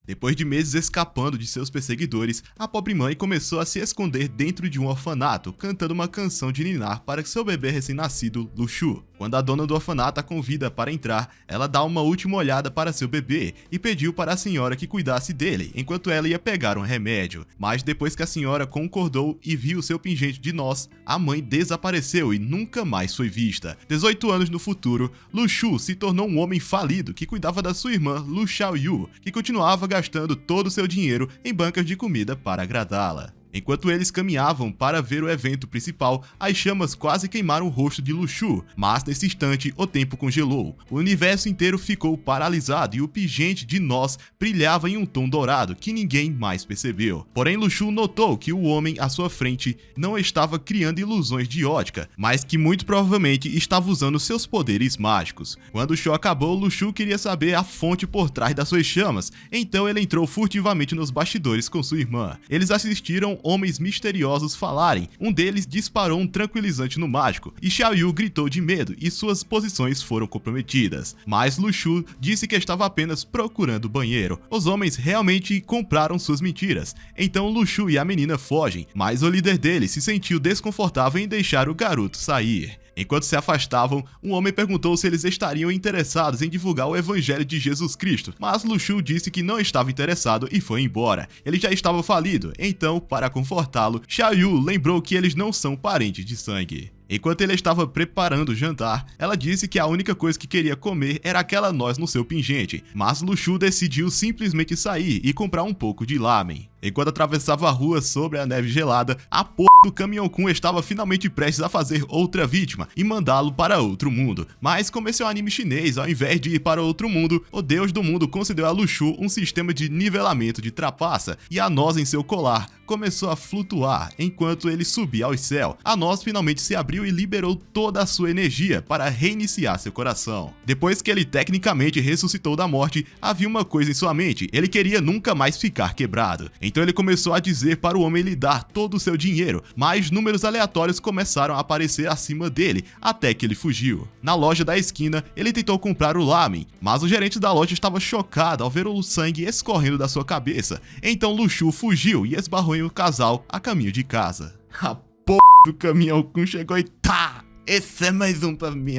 Depois de meses escapando de seus perseguidores, a pobre mãe começou a se esconder dentro de um orfanato, cantando uma canção de ninar para seu bebê recém-nascido, Luxu. Quando a dona do orfanato a convida para entrar, ela dá uma última olhada para seu bebê e pediu para a senhora que cuidasse dele, enquanto ela ia pegar um remédio. Mas depois que a senhora concordou e viu seu pingente de nós, a mãe desapareceu e nunca mais foi vista. 18 anos no futuro, Luxu se tornou um homem falido que cuidava da sua irmã, Lu Xiaoyu, que continuava gastando todo o seu dinheiro em bancas de comida para agradá-la. Enquanto eles caminhavam para ver o evento principal, as chamas quase queimaram o rosto de Luxu, mas nesse instante o tempo congelou. O universo inteiro ficou paralisado e o pingente de nós brilhava em um tom dourado que ninguém mais percebeu. Porém, Luxu notou que o homem à sua frente não estava criando ilusões de ótica, mas que muito provavelmente estava usando seus poderes mágicos. Quando o show acabou, Luxu queria saber a fonte por trás das suas chamas, então ele entrou furtivamente nos bastidores com sua irmã. Eles assistiram homens misteriosos falarem. Um deles disparou um tranquilizante no mágico, e Xiaoyu gritou de medo e suas posições foram comprometidas. Mas Luxu disse que estava apenas procurando banheiro. Os homens realmente compraram suas mentiras. Então Luxu e a menina fogem, mas o líder deles se sentiu desconfortável em deixar o garoto sair. Enquanto se afastavam, um homem perguntou se eles estariam interessados em divulgar o evangelho de Jesus Cristo, mas Luxu disse que não estava interessado e foi embora. Ele já estava falido, então, para confortá-lo, Xiaoyu lembrou que eles não são parentes de sangue. Enquanto ele estava preparando o jantar, ela disse que a única coisa que queria comer era aquela noz no seu pingente, mas Luxu decidiu simplesmente sair e comprar um pouco de lamen. Enquanto atravessava a rua sobre a neve gelada, a porra do Caminhão-kun estava finalmente prestes a fazer outra vítima e mandá-lo para outro mundo. Mas como esse é um anime chinês, ao invés de ir para outro mundo, o deus do mundo concedeu a Luxu um sistema de nivelamento de trapaça e a noz em seu colar começou a flutuar enquanto ele subia ao céu. A noz finalmente se abriu e liberou toda a sua energia para reiniciar seu coração. Depois que ele tecnicamente ressuscitou da morte, havia uma coisa em sua mente: ele queria nunca mais ficar quebrado. Então ele começou a dizer para o homem lhe dar todo o seu dinheiro, mas números aleatórios começaram a aparecer acima dele, até que ele fugiu. Na loja da esquina, ele tentou comprar o lamen, mas o gerente da loja estava chocado ao ver o sangue escorrendo da sua cabeça. Então Luxu fugiu e esbarrou em um casal a caminho de casa. A porra do Caminhão-kun chegou e tá! Esse é mais um pra mim.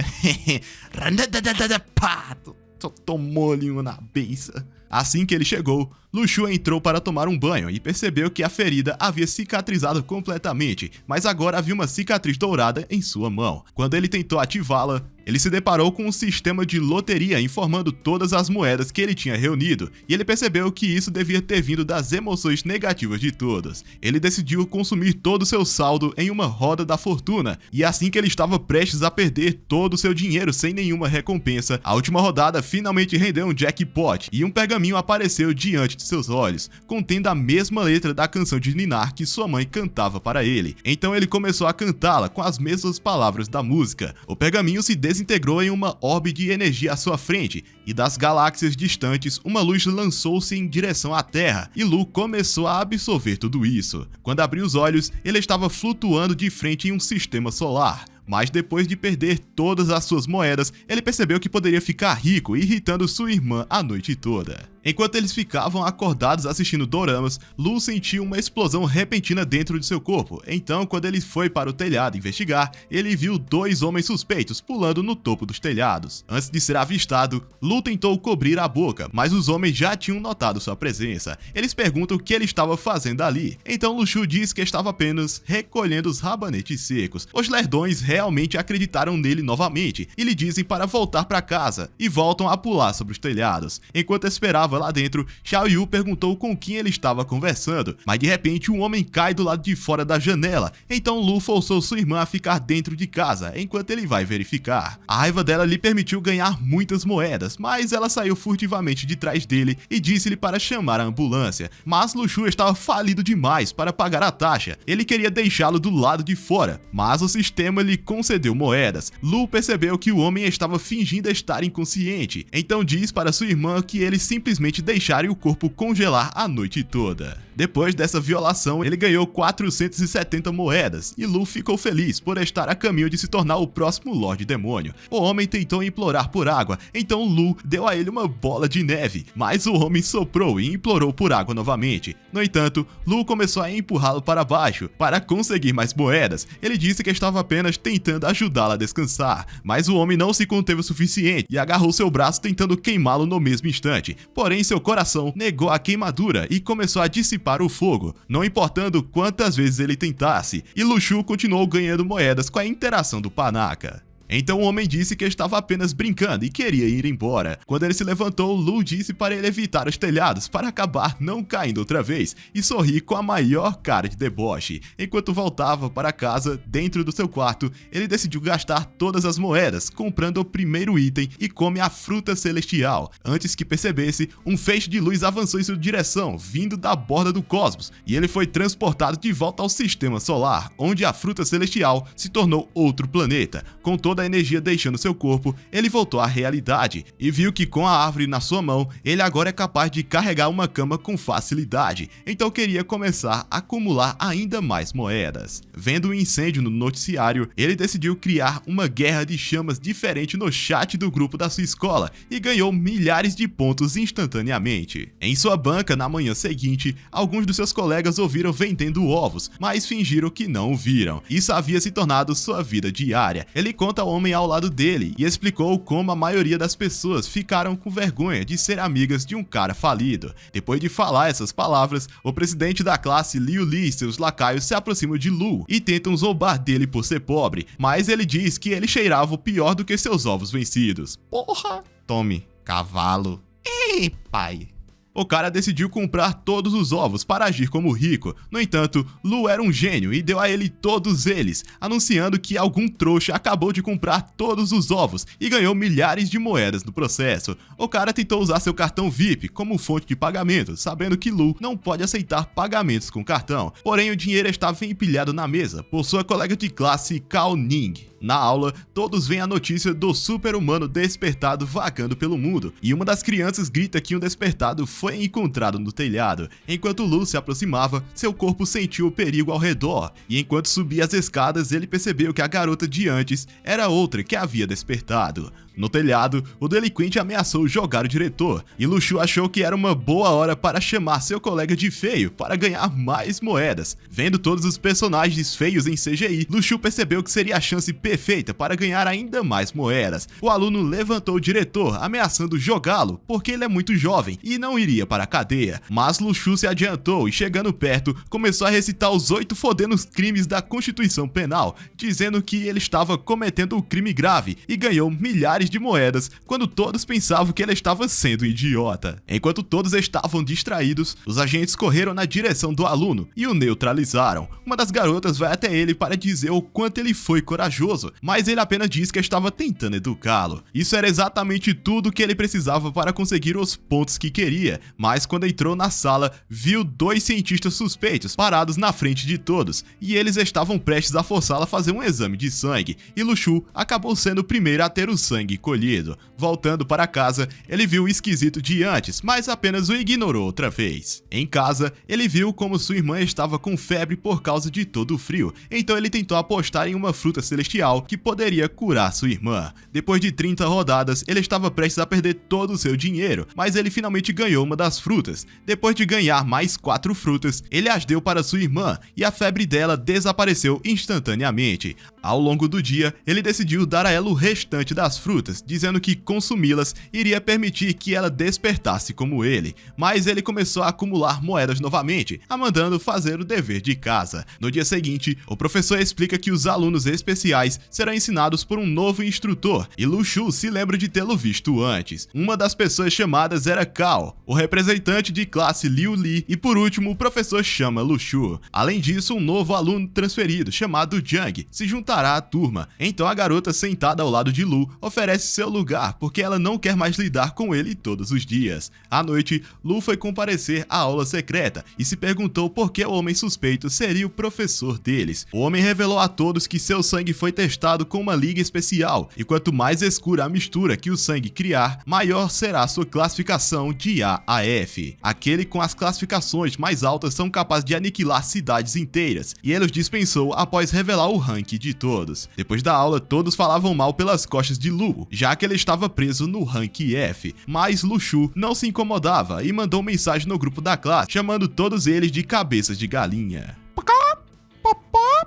Só tomou-lhe uma na beça. Assim que ele chegou, Luxu entrou para tomar um banho e percebeu que a ferida havia cicatrizado completamente, mas agora havia uma cicatriz dourada em sua mão. Quando ele tentou ativá-la, ele se deparou com um sistema de loteria informando todas as moedas que ele tinha reunido, e ele percebeu que isso devia ter vindo das emoções negativas de todos. Ele decidiu consumir todo o seu saldo em uma roda da fortuna, e assim que ele estava prestes a perder todo o seu dinheiro sem nenhuma recompensa, a última rodada finalmente rendeu um jackpot, e um pergaminho apareceu diante de seus olhos, contendo a mesma letra da canção de ninar que sua mãe cantava para ele. Então ele começou a cantá-la com as mesmas palavras da música. O pergaminho se desintegrou em uma orbe de energia à sua frente, e das galáxias distantes, uma luz lançou-se em direção à Terra, e Lu começou a absorver tudo isso. Quando abriu os olhos, ele estava flutuando de frente em um sistema solar. Mas depois de perder todas as suas moedas, ele percebeu que poderia ficar rico, irritando sua irmã a noite toda. Enquanto eles ficavam acordados assistindo doramas, Lu sentiu uma explosão repentina dentro de seu corpo. Então, quando ele foi para o telhado investigar, ele viu dois homens suspeitos pulando no topo dos telhados. Antes de ser avistado, Lu tentou cobrir a boca, mas os homens já tinham notado sua presença. Eles perguntam o que ele estava fazendo ali. Então Luxu diz que estava apenas recolhendo os rabanetes secos. Os lerdões realmente acreditaram nele novamente e lhe dizem para voltar para casa, e voltam a pular sobre os telhados. Enquanto esperava lá dentro, Xiaoyu perguntou com quem ele estava conversando, mas de repente um homem cai do lado de fora da janela. Então Lu forçou sua irmã a ficar dentro de casa, enquanto ele vai verificar. A raiva dela lhe permitiu ganhar muitas moedas, mas ela saiu furtivamente de trás dele e disse-lhe para chamar a ambulância. Mas Luxu estava falido demais para pagar a taxa. Ele queria deixá-lo do lado de fora, mas o sistema lhe concedeu moedas. Lu percebeu que o homem estava fingindo estar inconsciente, então diz para sua irmã que ele simplesmente deixaria o corpo congelar a noite toda. Depois dessa violação, ele ganhou 470 moedas, e Lu ficou feliz por estar a caminho de se tornar o próximo Lorde Demônio. O homem tentou implorar por água, então Lu deu a ele uma bola de neve, mas o homem soprou e implorou por água novamente. No entanto, Lu começou a empurrá-lo para baixo, para conseguir mais moedas. Ele disse que estava apenas tentando ajudá-la a descansar, mas o homem não se conteve o suficiente e agarrou seu braço tentando queimá-lo no mesmo instante. Porém, seu coração negou a queimadura e começou a dissipar o fogo, não importando quantas vezes ele tentasse, e Lu Xu continuou ganhando moedas com a interação do panaca. Então o homem disse que estava apenas brincando e queria ir embora. Quando ele se levantou, Lu disse para ele evitar os telhados para acabar não caindo outra vez e sorrir com a maior cara de deboche. Enquanto voltava para casa, dentro do seu quarto, ele decidiu gastar todas as moedas, comprando o primeiro item e come a fruta celestial. Antes que percebesse, um feixe de luz avançou em sua direção, vindo da borda do cosmos, e ele foi transportado de volta ao sistema solar, onde a fruta celestial se tornou outro planeta. Com toda a energia deixando seu corpo, ele voltou à realidade e viu que com a árvore na sua mão, ele agora é capaz de carregar uma cama com facilidade, então queria começar a acumular ainda mais moedas. Vendo um incêndio no noticiário, ele decidiu criar uma guerra de chamas diferente no chat do grupo da sua escola e ganhou milhares de pontos instantaneamente. Em sua banca, na manhã seguinte, alguns dos seus colegas ouviram vendendo ovos, mas fingiram que não o viram. Isso havia se tornado sua vida diária. Ele conta ao homem ao lado dele e explicou como a maioria das pessoas ficaram com vergonha de ser amigas de um cara falido. Depois de falar essas palavras, o presidente da classe, Liu Li, e seus lacaios se aproximam de Lu e tentam zombar dele por ser pobre, mas ele diz que ele cheirava o pior do que seus ovos vencidos. Porra! Tome, cavalo. Ei, pai! O cara decidiu comprar todos os ovos para agir como rico. No entanto, Lu era um gênio e deu a ele todos eles, anunciando que algum trouxa acabou de comprar todos os ovos e ganhou milhares de moedas no processo. O cara tentou usar seu cartão VIP como fonte de pagamento, sabendo que Lu não pode aceitar pagamentos com cartão. Porém, o dinheiro estava empilhado na mesa por sua colega de classe, Cao Ning. Na aula, todos veem a notícia do super-humano despertado vagando pelo mundo, e uma das crianças grita que um despertado foi encontrado no telhado. Enquanto Lu se aproximava, seu corpo sentiu o perigo ao redor, e enquanto subia as escadas, ele percebeu que a garota de antes era outra que havia despertado. No telhado, o delinquente ameaçou jogar o diretor, e Lu Xu achou que era uma boa hora para chamar seu colega de feio para ganhar mais moedas. Vendo todos os personagens feios em CGI, Lu Xu percebeu que seria a chance perfeita para ganhar ainda mais moedas. O aluno levantou o diretor, ameaçando jogá-lo, porque ele é muito jovem e não iria para a cadeia. Mas Lu Xu se adiantou e, chegando perto, começou a recitar os 8 fodenos crimes da Constituição Penal, dizendo que ele estava cometendo um crime grave e ganhou milhares de moedas, quando todos pensavam que ele estava sendo um idiota. Enquanto todos estavam distraídos, os agentes correram na direção do aluno e o neutralizaram. Uma das garotas vai até ele para dizer o quanto ele foi corajoso, mas ele apenas disse que estava tentando educá-lo. Isso era exatamente tudo que ele precisava para conseguir os pontos que queria, mas quando entrou na sala, viu 2 cientistas suspeitos parados na frente de todos, e eles estavam prestes a forçá-la a fazer um exame de sangue, e Lu Xu acabou sendo o primeiro a ter o sangue colhido. Voltando para casa, ele viu o esquisito de antes, mas apenas o ignorou outra vez. Em casa, ele viu como sua irmã estava com febre por causa de todo o frio, então ele tentou apostar em uma fruta celestial que poderia curar sua irmã. Depois de 30 rodadas, ele estava prestes a perder todo o seu dinheiro, mas ele finalmente ganhou uma das frutas. Depois de ganhar mais 4 frutas, ele as deu para sua irmã e a febre dela desapareceu instantaneamente. Ao longo do dia, ele decidiu dar a ela o restante das frutas, dizendo que consumi-las iria permitir que ela despertasse como ele, mas ele começou a acumular moedas novamente, a mandando fazer o dever de casa. No dia seguinte, o professor explica que os alunos especiais serão ensinados por um novo instrutor, e Lu Xu se lembra de tê-lo visto antes. Uma das pessoas chamadas era Cao, o representante de classe Liu Li, e por último o professor chama Lu Xu. Além disso, um novo aluno transferido, chamado Jiang, se juntará à turma. Então a garota sentada ao lado de Lu oferece merece seu lugar, porque ela não quer mais lidar com ele todos os dias. À noite, Lu foi comparecer à aula secreta e se perguntou por que o homem suspeito seria o professor deles. O homem revelou a todos que seu sangue foi testado com uma liga especial, e quanto mais escura a mistura que o sangue criar, maior será sua classificação de A a F. Aquele com as classificações mais altas são capazes de aniquilar cidades inteiras, e ele os dispensou após revelar o ranking de todos. Depois da aula, todos falavam mal pelas costas de Lu, já que ele estava preso no rank F, mas Lu Xu não se incomodava e mandou mensagem no grupo da classe, chamando todos eles de cabeças de galinha.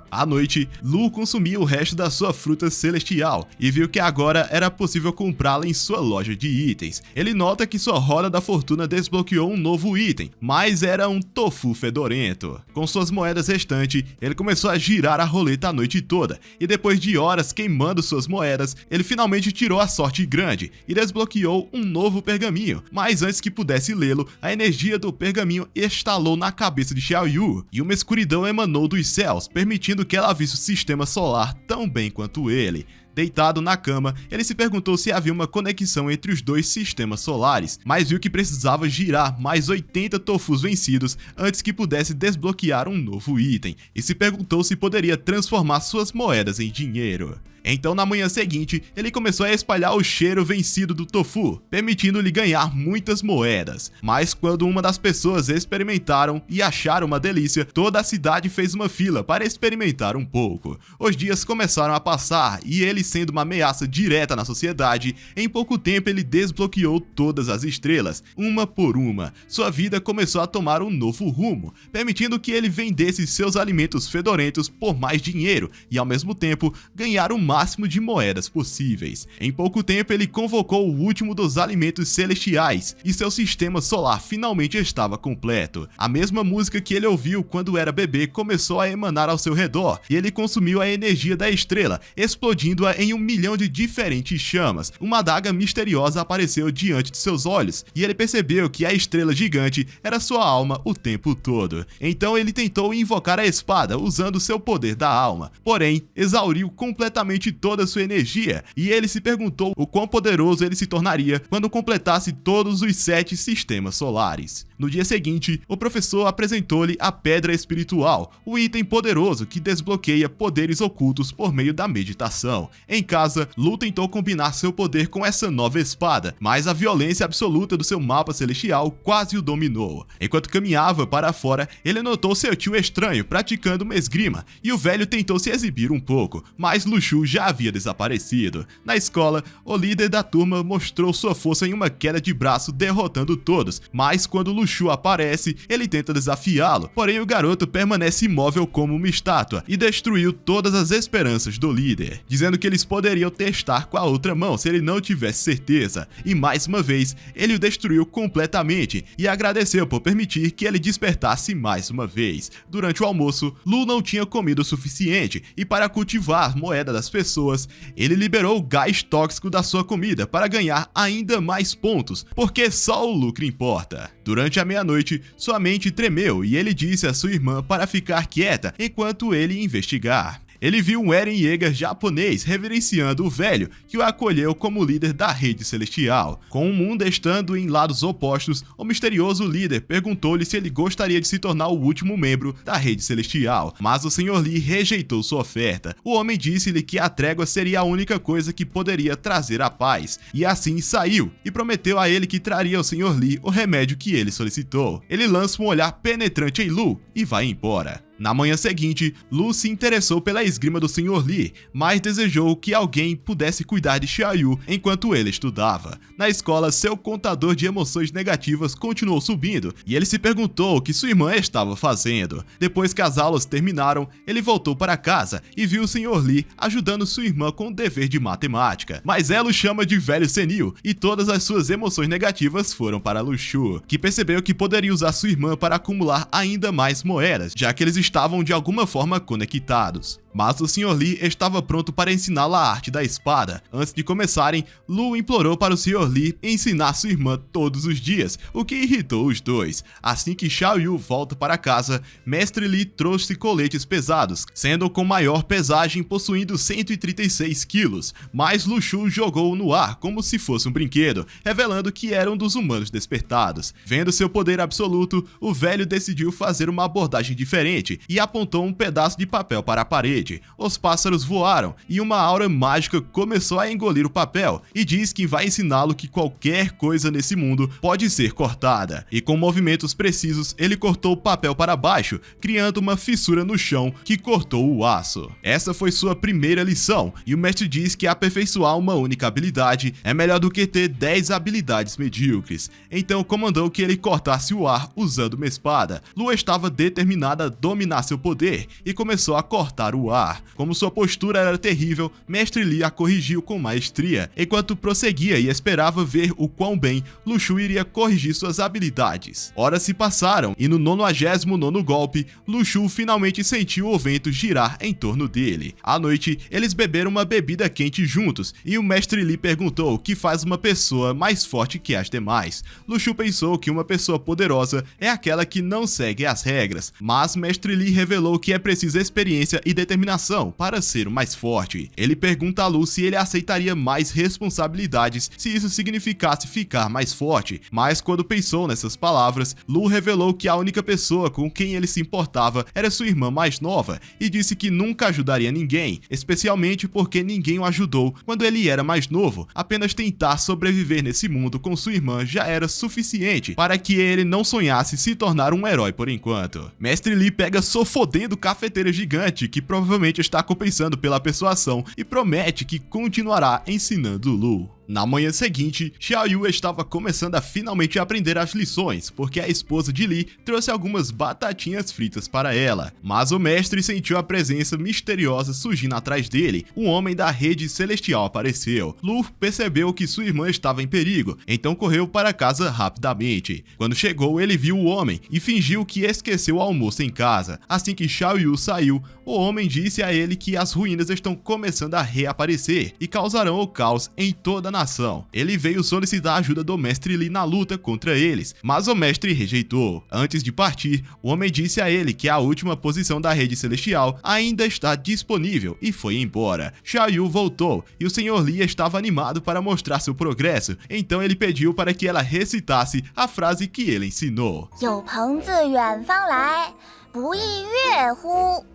À noite, Lu consumiu o resto da sua fruta celestial e viu que agora era possível comprá-la em sua loja de itens. Ele nota que sua roda da fortuna desbloqueou um novo item, mas era um tofu fedorento. Com suas moedas restantes, ele começou a girar a roleta a noite toda, e depois de horas queimando suas moedas, ele finalmente tirou a sorte grande e desbloqueou um novo pergaminho. Mas antes que pudesse lê-lo, a energia do pergaminho estalou na cabeça de Xiaoyu, e uma escuridão emanou dos céus, permitindo que ela visse o sistema solar tão bem quanto ele. Deitado na cama, ele se perguntou se havia uma conexão entre os dois sistemas solares, mas viu que precisava girar mais 80 tofus vencidos antes que pudesse desbloquear um novo item, e se perguntou se poderia transformar suas moedas em dinheiro. Então, na manhã seguinte, ele começou a espalhar o cheiro vencido do tofu, permitindo-lhe ganhar muitas moedas. Mas quando uma das pessoas experimentaram e acharam uma delícia, toda a cidade fez uma fila para experimentar um pouco. Os dias começaram a passar e ele, sendo uma ameaça direta na sociedade, em pouco tempo ele desbloqueou todas as estrelas, uma por uma. Sua vida começou a tomar um novo rumo, permitindo que ele vendesse seus alimentos fedorentos por mais dinheiro e, ao mesmo tempo, ganhar o máximo de moedas possíveis. Em pouco tempo ele convocou o último dos alimentos celestiais e seu sistema solar finalmente estava completo. A mesma música que ele ouviu quando era bebê começou a emanar ao seu redor e ele consumiu a energia da estrela, explodindo-a em 1 milhão de diferentes chamas. Uma adaga misteriosa apareceu diante de seus olhos e ele percebeu que a estrela gigante era sua alma o tempo todo. Então ele tentou invocar a espada usando seu poder da alma, porém exauriu completamente toda a sua energia, e ele se perguntou o quão poderoso ele se tornaria quando completasse todos os 7 sistemas solares. No dia seguinte, o professor apresentou-lhe a Pedra Espiritual, o item poderoso que desbloqueia poderes ocultos por meio da meditação. Em casa, Lu tentou combinar seu poder com essa nova espada, mas a violência absoluta do seu mapa celestial quase o dominou. Enquanto caminhava para fora, ele notou seu tio estranho praticando uma esgrima, e o velho tentou se exibir um pouco, mas Lu Xu já havia desaparecido. Na escola, o líder da turma mostrou sua força em uma queda de braço derrotando todos, mas quando Lu Xu aparece, ele tenta desafiá-lo, porém o garoto permanece imóvel como uma estátua e destruiu todas as esperanças do líder, dizendo que eles poderiam testar com a outra mão se ele não tivesse certeza, e mais uma vez, ele o destruiu completamente e agradeceu por permitir que ele despertasse mais uma vez. Durante o almoço, Lu não tinha comido o suficiente e para cultivar moeda das pessoas, ele liberou o gás tóxico da sua comida para ganhar ainda mais pontos, porque só o lucro importa. Durante a meia-noite, sua mente tremeu e ele disse à sua irmã para ficar quieta enquanto ele ia investigar. Ele viu um Eren Yeager japonês reverenciando o velho, que o acolheu como líder da Rede Celestial. Com o mundo estando em lados opostos, o misterioso líder perguntou-lhe se ele gostaria de se tornar o último membro da Rede Celestial, mas o Sr. Lee rejeitou sua oferta. O homem disse-lhe que a trégua seria a única coisa que poderia trazer a paz, e assim saiu, e prometeu a ele que traria ao Sr. Lee o remédio que ele solicitou. Ele lança um olhar penetrante em Lu e vai embora. Na manhã seguinte, Lu se interessou pela esgrima do Sr. Lee, mas desejou que alguém pudesse cuidar de Xiaoyu enquanto ele estudava. Na escola, seu contador de emoções negativas continuou subindo, e ele se perguntou o que sua irmã estava fazendo. Depois que as aulas terminaram, ele voltou para casa e viu o Sr. Lee ajudando sua irmã com o dever de matemática. Mas ela o chama de velho senil, e todas as suas emoções negativas foram para Lu Xu, que percebeu que poderia usar sua irmã para acumular ainda mais moedas, já que eles estavam de alguma forma conectados. Mas o Sr. Lee estava pronto para ensiná-la a arte da espada. Antes de começarem, Lu implorou para o Sr. Lee ensinar sua irmã todos os dias, o que irritou os dois. Assim que Xiao Yu volta para casa, Mestre Lee trouxe coletes pesados, sendo com maior pesagem possuindo 136 quilos, mas Lu Shu jogou no ar como se fosse um brinquedo, revelando que era um dos humanos despertados. Vendo seu poder absoluto, o velho decidiu fazer uma abordagem diferente e apontou um pedaço de papel para a parede. Os pássaros voaram e uma aura mágica começou a engolir o papel e diz que vai ensiná-lo que qualquer coisa nesse mundo pode ser cortada. E com movimentos precisos, ele cortou o papel para baixo, criando uma fissura no chão que cortou o aço. Essa foi sua primeira lição, e o mestre diz que aperfeiçoar uma única habilidade é melhor do que ter 10 habilidades medíocres. Então comandou que ele cortasse o ar usando uma espada. Lu estava determinada a dominar seu poder e começou a cortar o ar. Como sua postura era terrível, Mestre Lee a corrigiu com maestria, enquanto prosseguia e esperava ver o quão bem Lu Shu iria corrigir suas habilidades. Horas se passaram e no 99º golpe, Lu Shu finalmente sentiu o vento girar em torno dele. À noite, eles beberam uma bebida quente juntos e o Mestre Lee perguntou o que faz uma pessoa mais forte que as demais. Lu Shu pensou que uma pessoa poderosa é aquela que não segue as regras, mas Mestre Lee revelou que é preciso experiência e determinação para ser o mais forte. Ele pergunta a Lu se ele aceitaria mais responsabilidades se isso significasse ficar mais forte, mas quando pensou nessas palavras, Lu revelou que a única pessoa com quem ele se importava era sua irmã mais nova e disse que nunca ajudaria ninguém, especialmente porque ninguém o ajudou quando ele era mais novo. Apenas tentar sobreviver nesse mundo com sua irmã já era suficiente para que ele não sonhasse se tornar um herói por enquanto. Mestre Lee pega sofodendo cafeteira gigante que provavelmente está compensando pela persuasão e promete que continuará ensinando Lu. Na manhã seguinte, Xiao Yu estava começando a finalmente aprender as lições, porque a esposa de Lee trouxe algumas batatinhas fritas para ela. Mas o mestre sentiu a presença misteriosa surgindo atrás dele. Um homem da rede celestial apareceu. Lu percebeu que sua irmã estava em perigo, então correu para casa rapidamente. Quando chegou, ele viu o homem e fingiu que esqueceu o almoço em casa. Assim que Xiao Yu saiu, o homem disse a ele que as ruínas estão começando a reaparecer e causarão o caos em toda a nação. Ele veio solicitar a ajuda do Mestre Lee na luta contra eles, mas o mestre rejeitou. Antes de partir, o homem disse a ele que a última posição da rede celestial ainda está disponível e foi embora. Xiao Yu voltou e o Sr. Lee estava animado para mostrar seu progresso, então ele pediu para que ela recitasse a frase que ele ensinou. 有朋自远方来，不亦乐乎？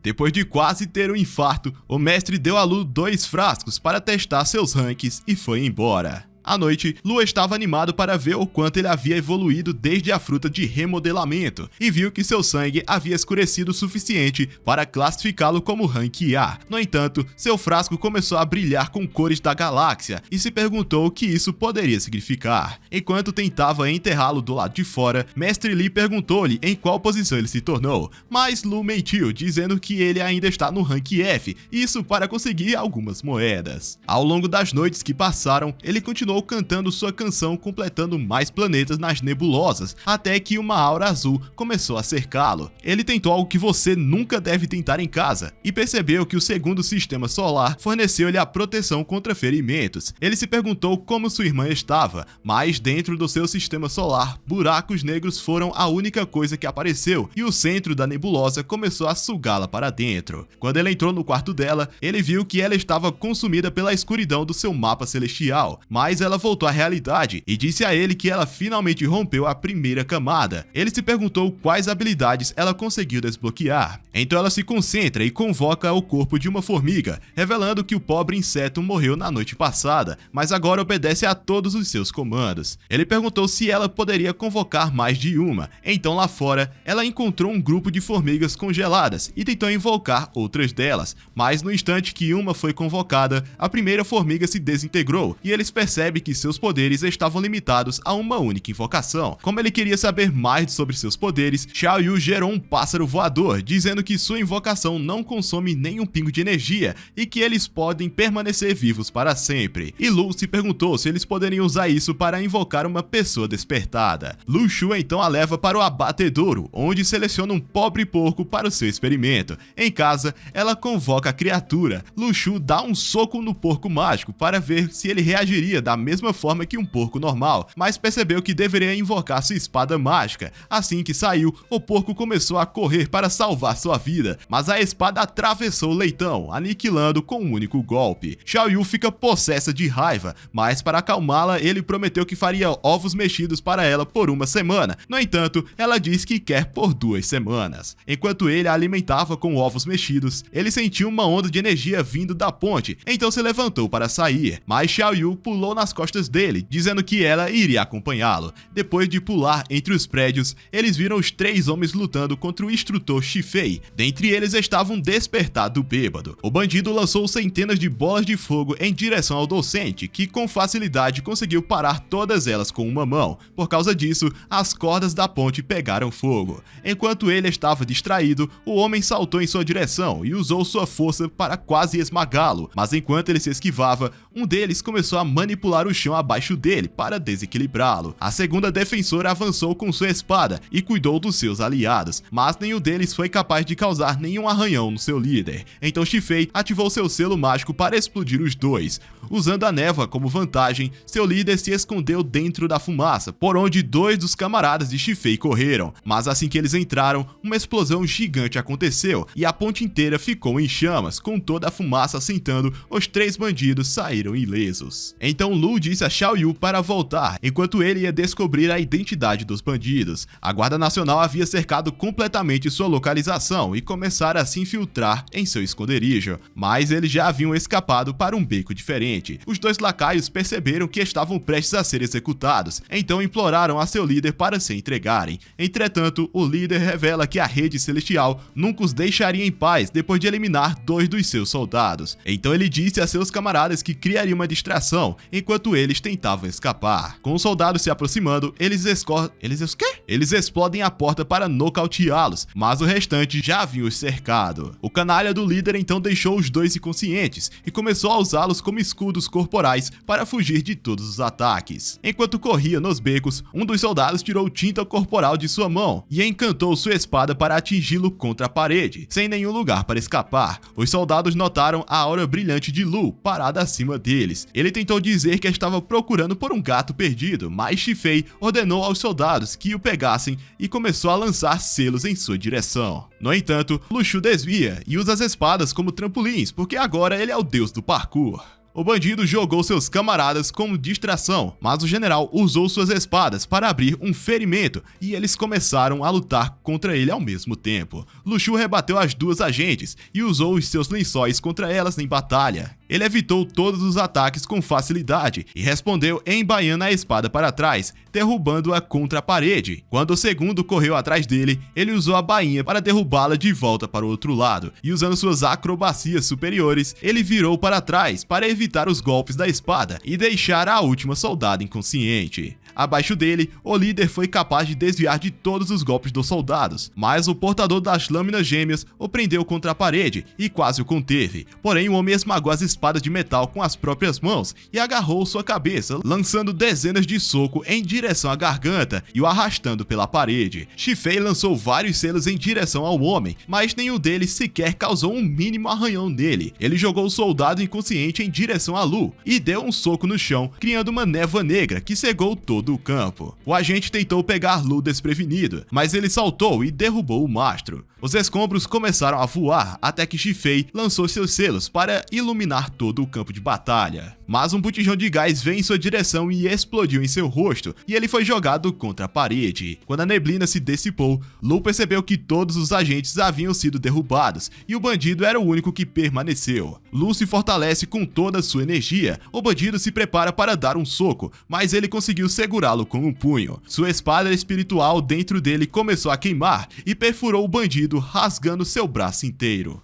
Depois de quase ter um infarto, o mestre deu a Lu 2 frascos para testar seus ranks e foi embora. À noite, Lu estava animado para ver o quanto ele havia evoluído desde a fruta de remodelamento e viu que seu sangue havia escurecido o suficiente para classificá-lo como Rank A. No entanto, seu frasco começou a brilhar com cores da galáxia e se perguntou o que isso poderia significar. Enquanto tentava enterrá-lo do lado de fora, Mestre Lee perguntou-lhe em qual posição ele se tornou, mas Lu mentiu, dizendo que ele ainda está no Rank F, isso para conseguir algumas moedas. Ao longo das noites que passaram, ele continuou cantando sua canção, completando mais planetas nas nebulosas, até que uma aura azul começou a cercá-lo. Ele tentou algo que você nunca deve tentar em casa, e percebeu que o segundo sistema solar forneceu-lhe a proteção contra ferimentos. Ele se perguntou como sua irmã estava, mas dentro do seu sistema solar, buracos negros foram a única coisa que apareceu, e o centro da nebulosa começou a sugá-la para dentro. Quando ele entrou no quarto dela, ele viu que ela estava consumida pela escuridão do seu mapa celestial, mas ela voltou à realidade e disse a ele que ela finalmente rompeu a primeira camada. Ele se perguntou quais habilidades ela conseguiu desbloquear. Então ela se concentra e convoca o corpo de uma formiga, revelando que o pobre inseto morreu na noite passada, mas agora obedece a todos os seus comandos. Ele perguntou se ela poderia convocar mais de uma. Então lá fora, ela encontrou um grupo de formigas congeladas e tentou invocar outras delas, mas no instante que uma foi convocada, a primeira formiga se desintegrou e eles percebem percebe que seus poderes estavam limitados a uma única invocação. Como ele queria saber mais sobre seus poderes, Xiao Yu gerou um pássaro voador, dizendo que sua invocação não consome nenhum pingo de energia e que eles podem permanecer vivos para sempre. E Lu se perguntou se eles poderiam usar isso para invocar uma pessoa despertada. Lu Shu então a leva para o abatedouro, onde seleciona um pobre porco para o seu experimento. Em casa, ela convoca a criatura. Lu Shu dá um soco no porco mágico para ver se ele reagiria da mesma forma que um porco normal, mas percebeu que deveria invocar sua espada mágica. Assim que saiu, o porco começou a correr para salvar sua vida, mas a espada atravessou o leitão, aniquilando com um único golpe. Xiao Yu fica possessa de raiva, mas para acalmá-la, ele prometeu que faria ovos mexidos para ela por uma semana. No entanto, ela diz que quer por 2 semanas. Enquanto ele a alimentava com ovos mexidos, ele sentiu uma onda de energia vindo da ponte, então se levantou para sair, mas Xiao Yu pulou nas costas dele, dizendo que ela iria acompanhá-lo. Depois de pular entre os prédios, eles viram os 3 homens lutando contra o instrutor Shifei. Dentre eles estava um despertado bêbado. O bandido lançou centenas de bolas de fogo em direção ao docente, que com facilidade conseguiu parar todas elas com uma mão. Por causa disso, as cordas da ponte pegaram fogo. Enquanto ele estava distraído, o homem saltou em sua direção e usou sua força para quase esmagá-lo, mas enquanto ele se esquivava, um deles começou a manipular o chão abaixo dele para desequilibrá-lo. A segunda defensora avançou com sua espada e cuidou dos seus aliados, mas nenhum deles foi capaz de causar nenhum arranhão no seu líder. Então Shifei ativou seu selo mágico para explodir os dois. Usando a névoa como vantagem, seu líder se escondeu dentro da fumaça, por onde 2 dos camaradas de Shifei correram. Mas assim que eles entraram, uma explosão gigante aconteceu e a ponte inteira ficou em chamas, com toda a fumaça assentando. Os 3 bandidos saíram ilesos. Então Lu disse a Xiao Yu para voltar, enquanto ele ia descobrir a identidade dos bandidos. A Guarda Nacional havia cercado completamente sua localização e começaram a se infiltrar em seu esconderijo, mas eles já haviam escapado para um beco diferente. Os 2 lacaios perceberam que estavam prestes a ser executados, então imploraram a seu líder para se entregarem. Entretanto, o líder revela que a Rede Celestial nunca os deixaria em paz depois de eliminar 2 dos seus soldados. Então ele disse a seus camaradas que criaria uma distração enquanto eles tentavam escapar. Com os soldados se aproximando, eles explodem a porta para nocauteá-los, mas o restante já havia os cercado. O canalha do líder então deixou os 2 inconscientes e começou a usá-los como escudos corporais para fugir de todos os ataques. Enquanto corria nos becos, um dos soldados tirou tinta corporal de sua mão e encantou sua espada para atingi-lo contra a parede, sem nenhum lugar para escapar. Os soldados notaram a aura brilhante de Lu parada acima deles. Ele tentou dizer que estava procurando por um gato perdido, mas Shifei ordenou aos soldados que o pegassem e começou a lançar selos em sua direção. No entanto, Lu Shu desvia e usa as espadas como trampolins, porque agora ele é o deus do parkour. O bandido jogou seus camaradas como distração, mas o general usou suas espadas para abrir um ferimento e eles começaram a lutar contra ele ao mesmo tempo. Lu Shu rebateu as 2 agentes e usou os seus lençóis contra elas em batalha. Ele evitou todos os ataques com facilidade e respondeu embaiando a espada para trás, derrubando-a contra a parede. Quando o segundo correu atrás dele, ele usou a bainha para derrubá-la de volta para o outro lado, e usando suas acrobacias superiores, ele virou para trás para evitar os golpes da espada e deixar a última soldada inconsciente. Abaixo dele, o líder foi capaz de desviar de todos os golpes dos soldados, mas o portador das lâminas gêmeas o prendeu contra a parede e quase o conteve. Porém, o homem esmagou as espadas de metal com as próprias mãos e agarrou sua cabeça, lançando dezenas de socos em direção à garganta e o arrastando pela parede. Shifei lançou vários selos em direção ao homem, mas nenhum deles sequer causou um mínimo arranhão nele. Ele jogou o soldado inconsciente em direção a Lu e deu um soco no chão, criando uma névoa negra que cegou todo o campo. O agente tentou pegar Lu desprevenido, mas ele saltou e derrubou o mastro. Os escombros começaram a voar até que Shifei lançou seus selos para iluminar todo o campo de batalha. Mas um botijão de gás veio em sua direção e explodiu em seu rosto, e ele foi jogado contra a parede. Quando a neblina se dissipou, Lu percebeu que todos os agentes haviam sido derrubados, e o bandido era o único que permaneceu. Lu se fortalece com toda a sua energia. O bandido se prepara para dar um soco, mas ele conseguiu segurá-lo com um punho. Sua espada espiritual dentro dele começou a queimar e perfurou o bandido, rasgando seu braço inteiro.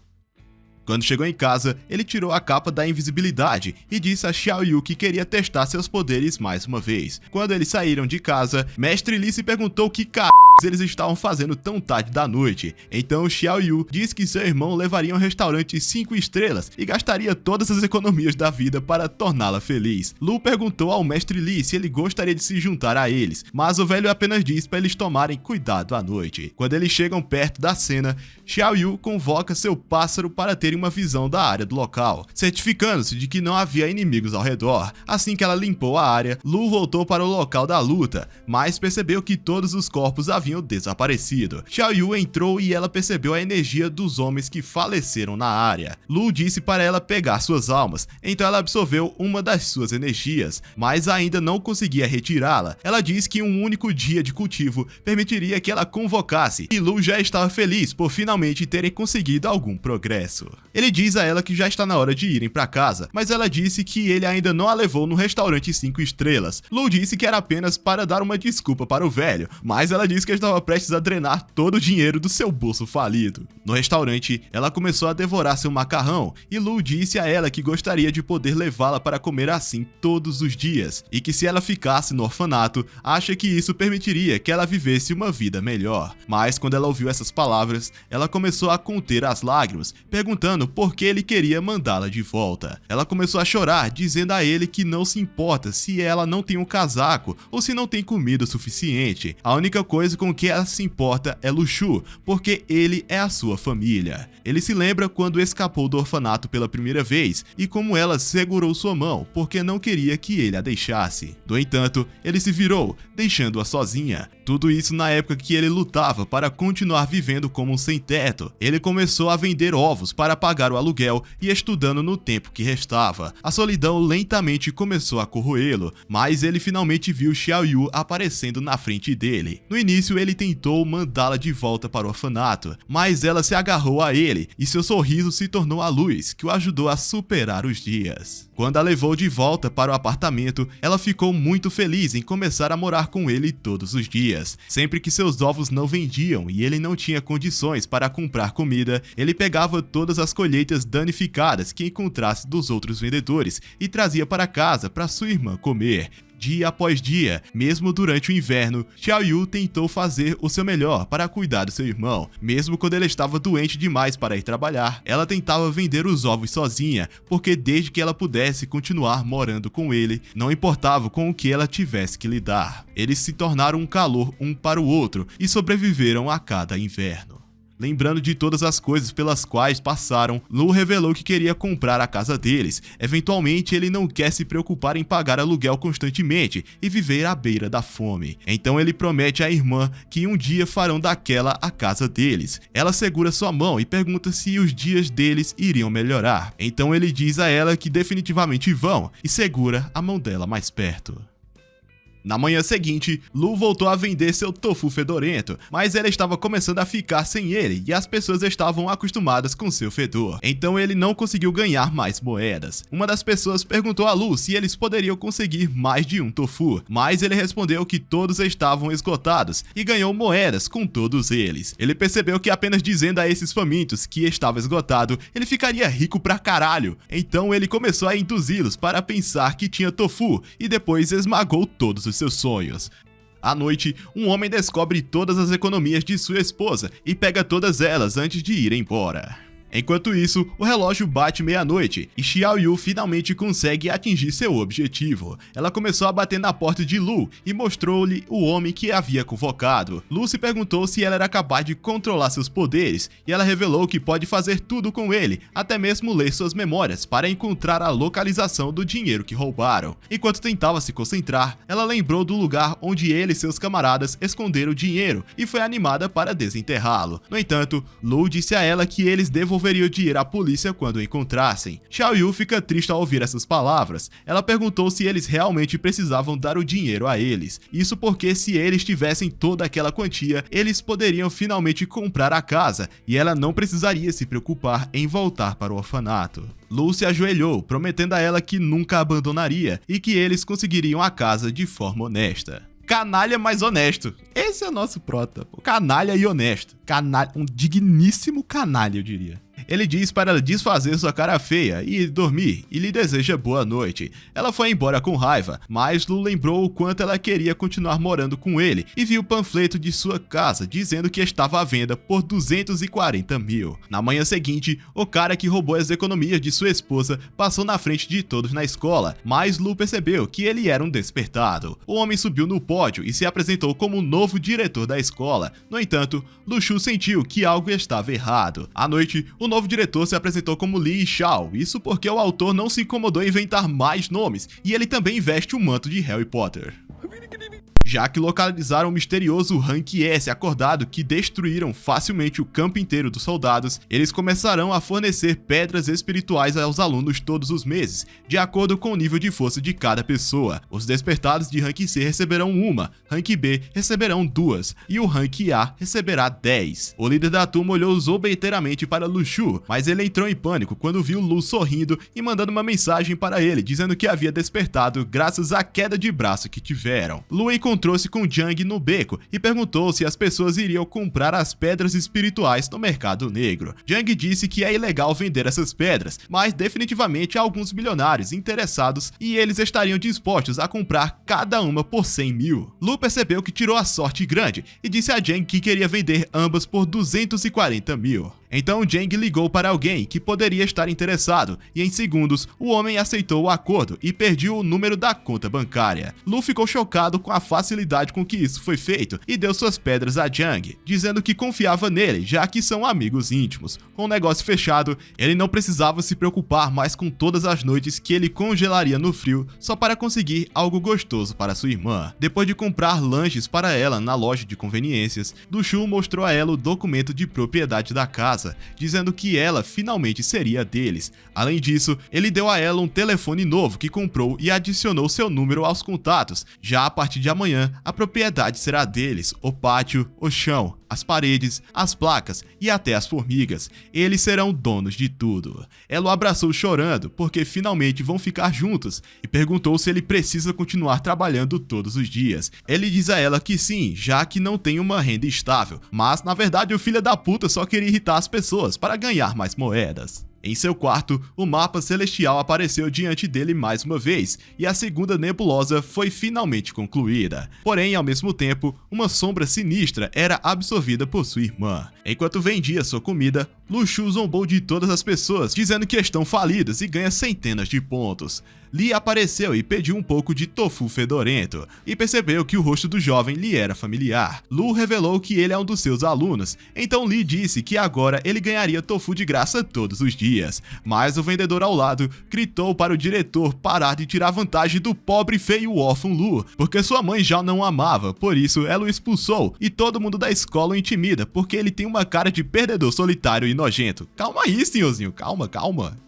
Quando chegou em casa, ele tirou a capa da invisibilidade e disse a Xiao Yu que queria testar seus poderes mais uma vez. Quando eles saíram de casa, Mestre Li se perguntou que eles estavam fazendo tão tarde da noite. Então Xiao Yu disse que seu irmão levaria um restaurante 5 estrelas e gastaria todas as economias da vida para torná-la feliz. Lu perguntou ao Mestre Li se ele gostaria de se juntar a eles, mas o velho apenas disse para eles tomarem cuidado à noite. Quando eles chegam perto da cena, Xiao Yu convoca seu pássaro para terem uma visão da área do local, certificando-se de que não havia inimigos ao redor. Assim que ela limpou a área, Lu voltou para o local da luta, mas percebeu que todos os corpos haviam desaparecido. Xiao Yu entrou e ela percebeu a energia dos homens que faleceram na área. Lu disse para ela pegar suas almas, então ela absorveu uma das suas energias, mas ainda não conseguia retirá-la. Ela disse que um único dia de cultivo permitiria que ela convocasse, e Lu já estava feliz por finalmente terem conseguido algum progresso. Ele diz a ela que já está na hora de irem para casa, mas ela disse que ele ainda não a levou no restaurante 5 estrelas. Lu disse que era apenas para dar uma desculpa para o velho, mas ela disse que estava prestes a drenar todo o dinheiro do seu bolso falido. No restaurante, ela começou a devorar seu macarrão e Lu disse a ela que gostaria de poder levá-la para comer assim todos os dias e que se ela ficasse no orfanato, acha que isso permitiria que ela vivesse uma vida melhor. Mas quando ela ouviu essas palavras, ela começou a conter as lágrimas, perguntando por que ele queria mandá-la de volta. Ela começou a chorar, dizendo a ele que não se importa se ela não tem um casaco ou se não tem comida o suficiente. A única coisa com que ela se importa é Lu Shu, porque ele é a sua família. Ele se lembra quando escapou do orfanato pela primeira vez e como ela segurou sua mão porque não queria que ele a deixasse. No entanto, ele se virou, deixando-a sozinha. Tudo isso na época que ele lutava para continuar vivendo como um sem-teto. Ele começou a vender ovos para pagar o aluguel e estudando no tempo que restava. A solidão lentamente começou a corroê-lo, mas ele finalmente viu Xiao Yu aparecendo na frente dele. No início, ele tentou mandá-la de volta para o orfanato, mas ela se agarrou a ele e seu sorriso se tornou a luz que o ajudou a superar os dias. Quando a levou de volta para o apartamento, ela ficou muito feliz em começar a morar com ele todos os dias. Sempre que seus ovos não vendiam e ele não tinha condições para comprar comida, ele pegava todas as colheitas danificadas que encontrasse dos outros vendedores e trazia para casa para sua irmã comer. Dia após dia, mesmo durante o inverno, Xiao Yu tentou fazer o seu melhor para cuidar do seu irmão. Mesmo quando ele estava doente demais para ir trabalhar, ela tentava vender os ovos sozinha, porque desde que ela pudesse continuar morando com ele, não importava com o que ela tivesse que lidar. Eles se tornaram um calor um para o outro e sobreviveram a cada inverno. Lembrando de todas as coisas pelas quais passaram, Lu revelou que queria comprar a casa deles. Eventualmente, ele não quer se preocupar em pagar aluguel constantemente e viver à beira da fome. Então ele promete à irmã que um dia farão daquela a casa deles. Ela segura sua mão e pergunta se os dias deles iriam melhorar. Então ele diz a ela que definitivamente vão e segura a mão dela mais perto. Na manhã seguinte, Lu voltou a vender seu tofu fedorento, mas ela estava começando a ficar sem ele e as pessoas estavam acostumadas com seu fedor. Então ele não conseguiu ganhar mais moedas. Uma das pessoas perguntou a Lu se eles poderiam conseguir mais de um tofu, mas ele respondeu que todos estavam esgotados e ganhou moedas com todos eles. Ele percebeu que apenas dizendo a esses famintos que estava esgotado, ele ficaria rico pra caralho. Então ele começou a induzi-los para pensar que tinha tofu e depois esmagou todos os seus sonhos. À noite, um homem descobre todas as economias de sua esposa e pega todas elas antes de ir embora. Enquanto isso, o relógio bate meia-noite e Xiao Yu finalmente consegue atingir seu objetivo. Ela começou a bater na porta de Lu e mostrou-lhe o homem que havia convocado. Lu se perguntou se ela era capaz de controlar seus poderes e ela revelou que pode fazer tudo com ele, até mesmo ler suas memórias para encontrar a localização do dinheiro que roubaram. Enquanto tentava se concentrar, ela lembrou do lugar onde ele e seus camaradas esconderam o dinheiro e foi animada para desenterrá-lo. No entanto, Lu disse a ela que eles devolveriam o dinheiro à polícia quando o encontrassem. Xiao Yu fica triste ao ouvir essas palavras. Ela perguntou se eles realmente precisavam dar o dinheiro a eles. Isso porque se eles tivessem toda aquela quantia, eles poderiam finalmente comprar a casa e ela não precisaria se preocupar em voltar para o orfanato. Lu se ajoelhou, prometendo a ela que nunca a abandonaria e que eles conseguiriam a casa de forma honesta. Canalha, mas honesto. Esse é o nosso prota. Canalha e honesto. Canalha, um digníssimo canalha, eu diria. Ele diz para ela desfazer sua cara feia e dormir, e lhe deseja boa noite. Ela foi embora com raiva, mas Lu lembrou o quanto ela queria continuar morando com ele e viu o panfleto de sua casa dizendo que estava à venda por 240 mil. Na manhã seguinte, o cara que roubou as economias de sua esposa passou na frente de todos na escola, mas Lu percebeu que ele era um despertado. O homem subiu no pódio e se apresentou como o novo diretor da escola. No entanto, Lu Xu sentiu que algo estava errado. À noite, o novo diretor se apresentou como Li Shao, isso porque o autor não se incomodou em inventar mais nomes, e ele também veste o manto de Harry Potter. Já que localizaram o misterioso Rank S acordado que destruíram facilmente o campo inteiro dos soldados, eles começarão a fornecer pedras espirituais aos alunos todos os meses, de acordo com o nível de força de cada pessoa. Os despertados de Rank C receberão uma, Rank B receberão 2 e o Rank A receberá 10. O líder da turma olhou zombeteiramente para Lu Xu, mas ele entrou em pânico quando viu Lu sorrindo e mandando uma mensagem para ele, dizendo que havia despertado graças à queda de braço que tiveram. Lu encontrou-se com Jiang no beco e perguntou se as pessoas iriam comprar as pedras espirituais no mercado negro. Jiang disse que é ilegal vender essas pedras, mas definitivamente há alguns milionários interessados e eles estariam dispostos a comprar cada uma por 100 mil. Lu percebeu que tirou a sorte grande e disse a Jiang que queria vender ambas por 240 mil. Então Jiang ligou para alguém que poderia estar interessado e em segundos o homem aceitou o acordo e pediu o número da conta bancária. Lu ficou chocado com a facilidade com que isso foi feito e deu suas pedras a Jiang, dizendo que confiava nele já que são amigos íntimos. Com o negócio fechado, ele não precisava se preocupar mais com todas as noites que ele congelaria no frio só para conseguir algo gostoso para sua irmã. Depois de comprar lanches para ela na loja de conveniências, Lu Xu mostrou a ela o documento de propriedade da casa, dizendo que ela finalmente seria deles. Além disso, ele deu a ela um telefone novo que comprou e adicionou seu número aos contatos. Já a partir de amanhã, a propriedade será deles, o pátio, o chão, as paredes, as placas e até as formigas. Eles serão donos de tudo. Ela o abraçou chorando, porque finalmente vão ficar juntos, e perguntou se ele precisa continuar trabalhando todos os dias. Ele diz a ela que sim, já que não tem uma renda estável, mas na verdade o filho da puta só queria irritar as pessoas para ganhar mais moedas. Em seu quarto, o mapa celestial apareceu diante dele mais uma vez, e a segunda nebulosa foi finalmente concluída. Porém, ao mesmo tempo, uma sombra sinistra era absorvida por sua irmã. Enquanto vendia sua comida, Lu Xu zombou de todas as pessoas, dizendo que estão falidas e ganha centenas de pontos. Li apareceu e pediu um pouco de tofu fedorento, e percebeu que o rosto do jovem lhe era familiar. Lu revelou que ele é um dos seus alunos, então Li disse que agora ele ganharia tofu de graça todos os dias. Mas o vendedor ao lado gritou para o diretor parar de tirar vantagem do pobre feio órfão Lu, porque sua mãe já não o amava, por isso ela o expulsou, e todo mundo da escola o intimida, porque ele tem uma cara de perdedor solitário e nojento. Calma aí, senhorzinho, calma.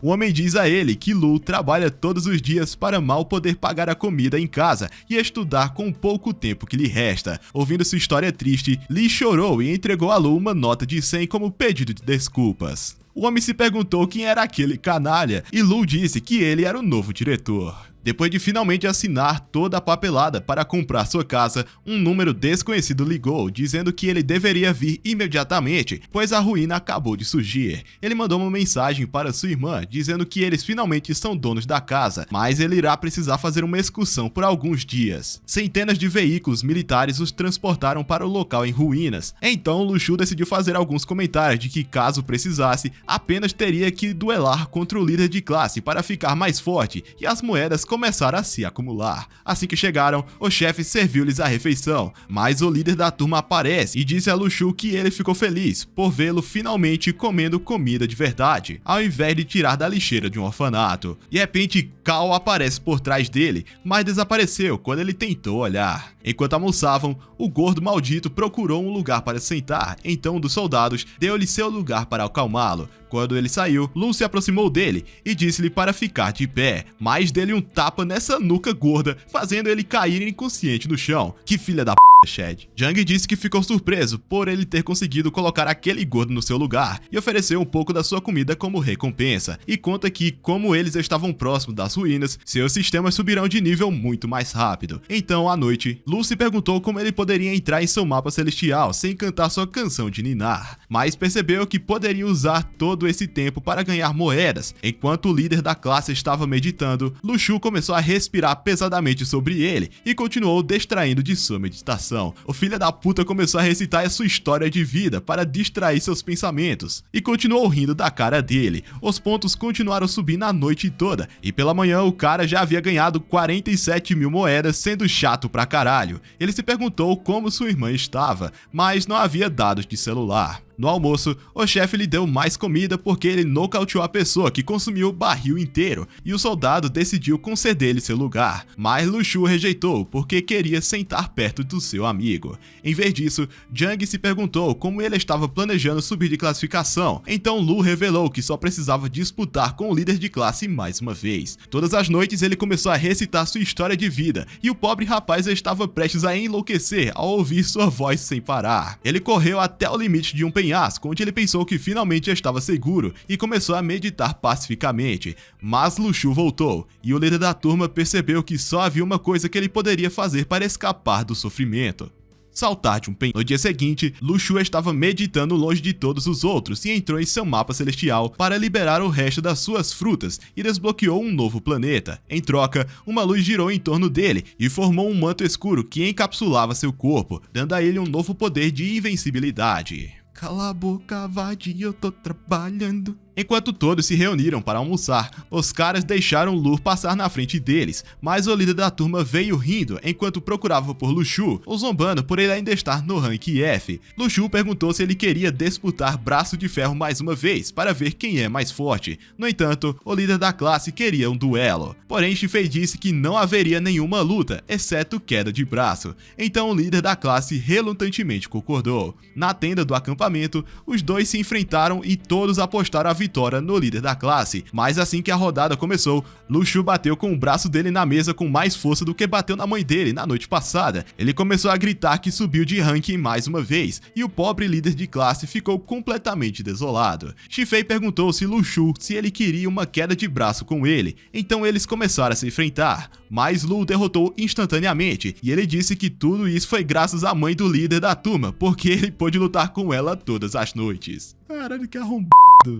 O homem diz a ele que Lu trabalha todos os dias para mal poder pagar a comida em casa e estudar com o pouco tempo que lhe resta. Ouvindo sua história triste, Li chorou e entregou a Lu uma nota de 100 como pedido de desculpas. O homem se perguntou quem era aquele canalha e Lu disse que ele era o novo diretor. Depois de finalmente assinar toda a papelada para comprar sua casa, um número desconhecido ligou, dizendo que ele deveria vir imediatamente, pois a ruína acabou de surgir. Ele mandou uma mensagem para sua irmã, dizendo que eles finalmente são donos da casa, mas ele irá precisar fazer uma excursão por alguns dias. Centenas de veículos militares os transportaram para o local em ruínas. Então Lu Xu decidiu fazer alguns comentários de que, caso precisasse, apenas teria que duelar contra o líder de classe para ficar mais forte, e as moedas começaram a se acumular. Assim que chegaram, o chefe serviu-lhes a refeição, mas o líder da turma aparece e disse a Lu Xu que ele ficou feliz por vê-lo finalmente comendo comida de verdade, ao invés de tirar da lixeira de um orfanato. De repente, Cao aparece por trás dele, mas desapareceu quando ele tentou olhar. Enquanto almoçavam, o gordo maldito procurou um lugar para sentar, então um dos soldados deu-lhe seu lugar para acalmá-lo. Quando ele saiu, Lu se aproximou dele e disse-lhe para ficar de pé, mas dele um tapa nessa nuca gorda, fazendo ele cair inconsciente no chão. Que filha da p***! Chad. Jang disse que ficou surpreso por ele ter conseguido colocar aquele gordo no seu lugar e ofereceu um pouco da sua comida como recompensa, e conta que, como eles estavam próximos das ruínas, seus sistemas subirão de nível muito mais rápido. Então, à noite, Lu se perguntou como ele poderia entrar em seu mapa celestial sem cantar sua canção de ninar, mas percebeu que poderia usar todo esse tempo para ganhar moedas. Enquanto o líder da classe estava meditando, Lu Shu começou a respirar pesadamente sobre ele e continuou distraindo de sua meditação. O filho da puta começou a recitar a sua história de vida para distrair seus pensamentos e continuou rindo da cara dele. Os pontos continuaram subindo a noite toda e pela manhã o cara já havia ganhado 47 mil moedas, sendo chato pra caralho. Ele se perguntou como sua irmã estava, mas não havia dados de celular. No almoço, o chefe lhe deu mais comida porque ele nocauteou a pessoa que consumiu o barril inteiro, e o soldado decidiu conceder-lhe seu lugar, mas Lu Shu rejeitou porque queria sentar perto do seu amigo. Em vez disso, Jang se perguntou como ele estava planejando subir de classificação, então Lu revelou que só precisava disputar com o líder de classe mais uma vez. Todas as noites ele começou a recitar sua história de vida, e o pobre rapaz estava prestes a enlouquecer ao ouvir sua voz sem parar. Ele correu até o limite de um penhasco, onde ele pensou que finalmente estava seguro e começou a meditar pacificamente. Mas Lu Shu voltou, e o líder da turma percebeu que só havia uma coisa que ele poderia fazer para escapar do sofrimento: saltar de um penhasco. No dia seguinte, Lu Shu estava meditando longe de todos os outros e entrou em seu mapa celestial para liberar o resto das suas frutas e desbloqueou um novo planeta. Em troca, uma luz girou em torno dele e formou um manto escuro que encapsulava seu corpo, dando a ele um novo poder de invencibilidade. Cala a boca, vadia, eu tô trabalhando. Enquanto todos se reuniram para almoçar, os caras deixaram Lu passar na frente deles, mas o líder da turma veio rindo enquanto procurava por Lu Shu, ou zombando por ele ainda estar no rank F. Lu Shu perguntou se ele queria disputar braço de ferro mais uma vez para ver quem é mais forte. No entanto, o líder da classe queria um duelo. Porém, Shifei disse que não haveria nenhuma luta, exceto queda de braço. Então o líder da classe relutantemente concordou. Na tenda do acampamento, os dois se enfrentaram e todos apostaram a vitória no líder da classe, mas assim que a rodada começou, Lu Shu bateu com o braço dele na mesa com mais força do que bateu na mãe dele na noite passada. Ele começou a gritar que subiu de ranking mais uma vez, e o pobre líder de classe ficou completamente desolado. Shifei perguntou se Lu Shu se ele queria uma queda de braço com ele, então eles começaram a se enfrentar, mas Lu derrotou instantaneamente, e ele disse que tudo isso foi graças à mãe do líder da turma, porque ele pôde lutar com ela todas as noites. Caralho, que arrombado,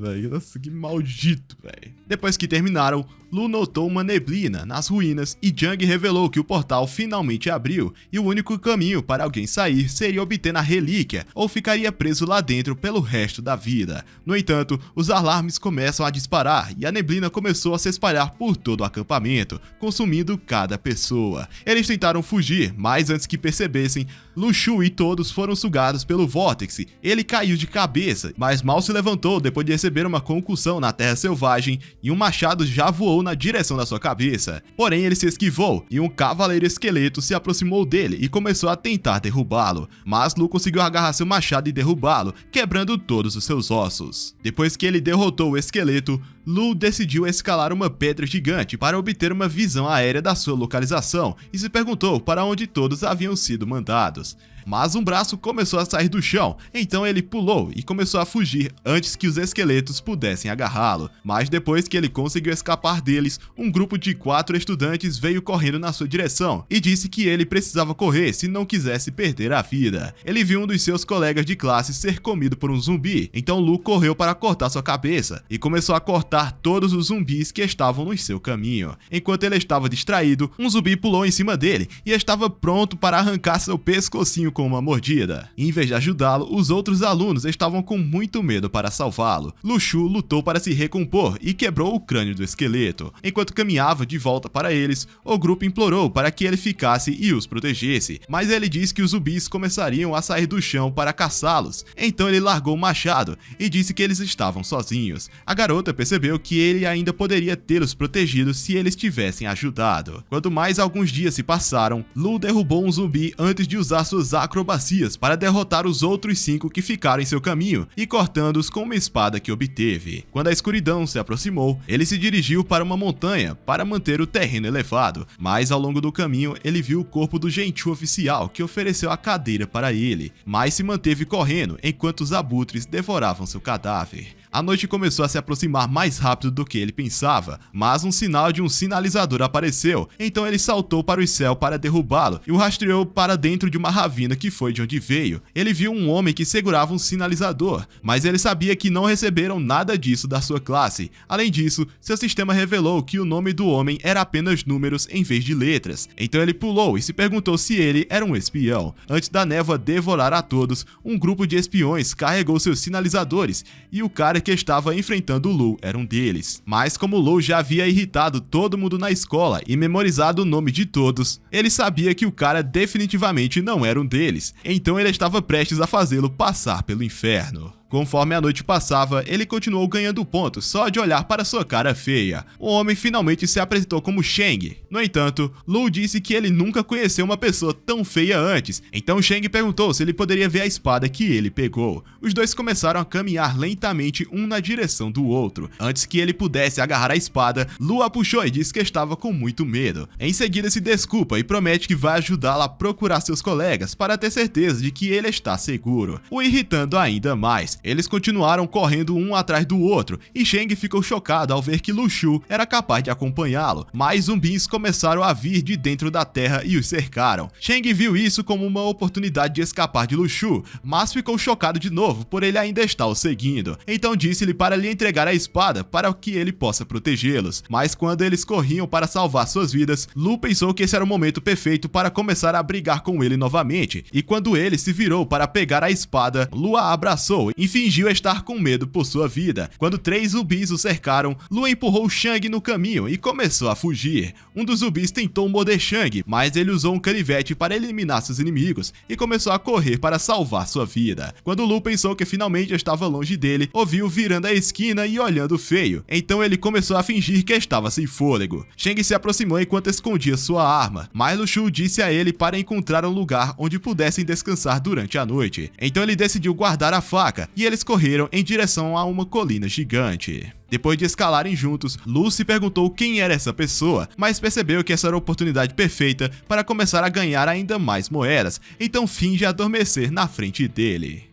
velho. Nossa, que maldito, velho. Depois que terminaram, Lu notou uma neblina nas ruínas e Jang revelou que o portal finalmente abriu e o único caminho para alguém sair seria obter a relíquia ou ficaria preso lá dentro pelo resto da vida. No entanto, os alarmes começam a disparar e a neblina começou a se espalhar por todo o acampamento, consumindo cada pessoa. Eles tentaram fugir, mas antes que percebessem, Lu Shu e todos foram sugados pelo vórtice. Ele caiu de cabeça, mas mal se levantou depois de receber uma concussão na terra selvagem e um machado já voou na direção da sua cabeça. Porém, ele se esquivou e um cavaleiro esqueleto se aproximou dele e começou a tentar derrubá-lo, mas Lu conseguiu agarrar seu machado e derrubá-lo, quebrando todos os seus ossos. Depois que ele derrotou o esqueleto, Lu decidiu escalar uma pedra gigante para obter uma visão aérea da sua localização e se perguntou para onde todos haviam sido mandados. Mas um braço começou a sair do chão, então ele pulou e começou a fugir antes que os esqueletos pudessem agarrá-lo. Mas depois que ele conseguiu escapar deles, um grupo de 4 estudantes veio correndo na sua direção e disse que ele precisava correr se não quisesse perder a vida. Ele viu um dos seus colegas de classe ser comido por um zumbi, então Lu correu para cortar sua cabeça e começou a cortar todos os zumbis que estavam no seu caminho. Enquanto ele estava distraído, um zumbi pulou em cima dele e estava pronto para arrancar seu pescocinho com uma mordida. Em vez de ajudá-lo, os outros alunos estavam com muito medo para salvá-lo. Lu Shu lutou para se recompor e quebrou o crânio do esqueleto. Enquanto caminhava de volta para eles, o grupo implorou para que ele ficasse e os protegesse, mas ele disse que os zumbis começariam a sair do chão para caçá-los. Então ele largou o machado e disse que eles estavam sozinhos. A garota percebeu que ele ainda poderia tê-los protegido se eles tivessem ajudado. Quanto mais alguns dias se passaram, Lu derrubou um zumbi antes de usar suas usar acrobacias para derrotar os outros 5 que ficaram em seu caminho e cortando-os com uma espada que obteve. Quando a escuridão se aproximou, ele se dirigiu para uma montanha para manter o terreno elevado, mas ao longo do caminho ele viu o corpo do gentil oficial que ofereceu a cadeira para ele, mas se manteve correndo enquanto os abutres devoravam seu cadáver. A noite começou a se aproximar mais rápido do que ele pensava, mas um sinal de um sinalizador apareceu, então ele saltou para o céu para derrubá-lo e o rastreou para dentro de uma ravina que foi de onde veio. Ele viu um homem que segurava um sinalizador, mas ele sabia que não receberam nada disso da sua classe. Além disso, seu sistema revelou que o nome do homem era apenas números em vez de letras, então ele pulou e se perguntou se ele era um espião. Antes da névoa devorar a todos, um grupo de espiões carregou seus sinalizadores e o cara que estava enfrentando Lu era um deles. Mas como Lu já havia irritado todo mundo na escola e memorizado o nome de todos, ele sabia que o cara definitivamente não era um deles, então ele estava prestes a fazê-lo passar pelo inferno. Conforme a noite passava, ele continuou ganhando pontos só de olhar para sua cara feia. O homem finalmente se apresentou como Shang. No entanto, Lu disse que ele nunca conheceu uma pessoa tão feia antes, então Shang perguntou se ele poderia ver a espada que ele pegou. Os dois começaram a caminhar lentamente um na direção do outro. Antes que ele pudesse agarrar a espada, Lu a puxou e disse que estava com muito medo. Em seguida se desculpa e promete que vai ajudá-la a procurar seus colegas para ter certeza de que ele está seguro, o irritando ainda mais. Eles continuaram correndo um atrás do outro, e Shang ficou chocado ao ver que Lu Shu era capaz de acompanhá-lo, mas zumbis começaram a vir de dentro da terra e os cercaram. Shang viu isso como uma oportunidade de escapar de Lu Shu, mas ficou chocado de novo por ele ainda estar o seguindo, então disse-lhe para lhe entregar a espada para que ele possa protegê-los. Mas quando eles corriam para salvar suas vidas, Lu pensou que esse era o momento perfeito para começar a brigar com ele novamente, e quando ele se virou para pegar a espada, Lu a abraçou e fingiu estar com medo por sua vida. Quando 3 zumbis o cercaram, Lu empurrou Shang no caminho e começou a fugir. Um dos zumbis tentou morder Shang, mas ele usou um canivete para eliminar seus inimigos e começou a correr para salvar sua vida. Quando Lu pensou que finalmente estava longe dele, ouviu virando a esquina e olhando feio, então ele começou a fingir que estava sem fôlego. Shang se aproximou enquanto escondia sua arma, mas Lu Shu disse a ele para encontrar um lugar onde pudessem descansar durante a noite. Então ele decidiu guardar a faca e eles correram em direção a uma colina gigante. Depois de escalarem juntos, Lu se perguntou quem era essa pessoa, mas percebeu que essa era a oportunidade perfeita para começar a ganhar ainda mais moedas, então finge adormecer na frente dele.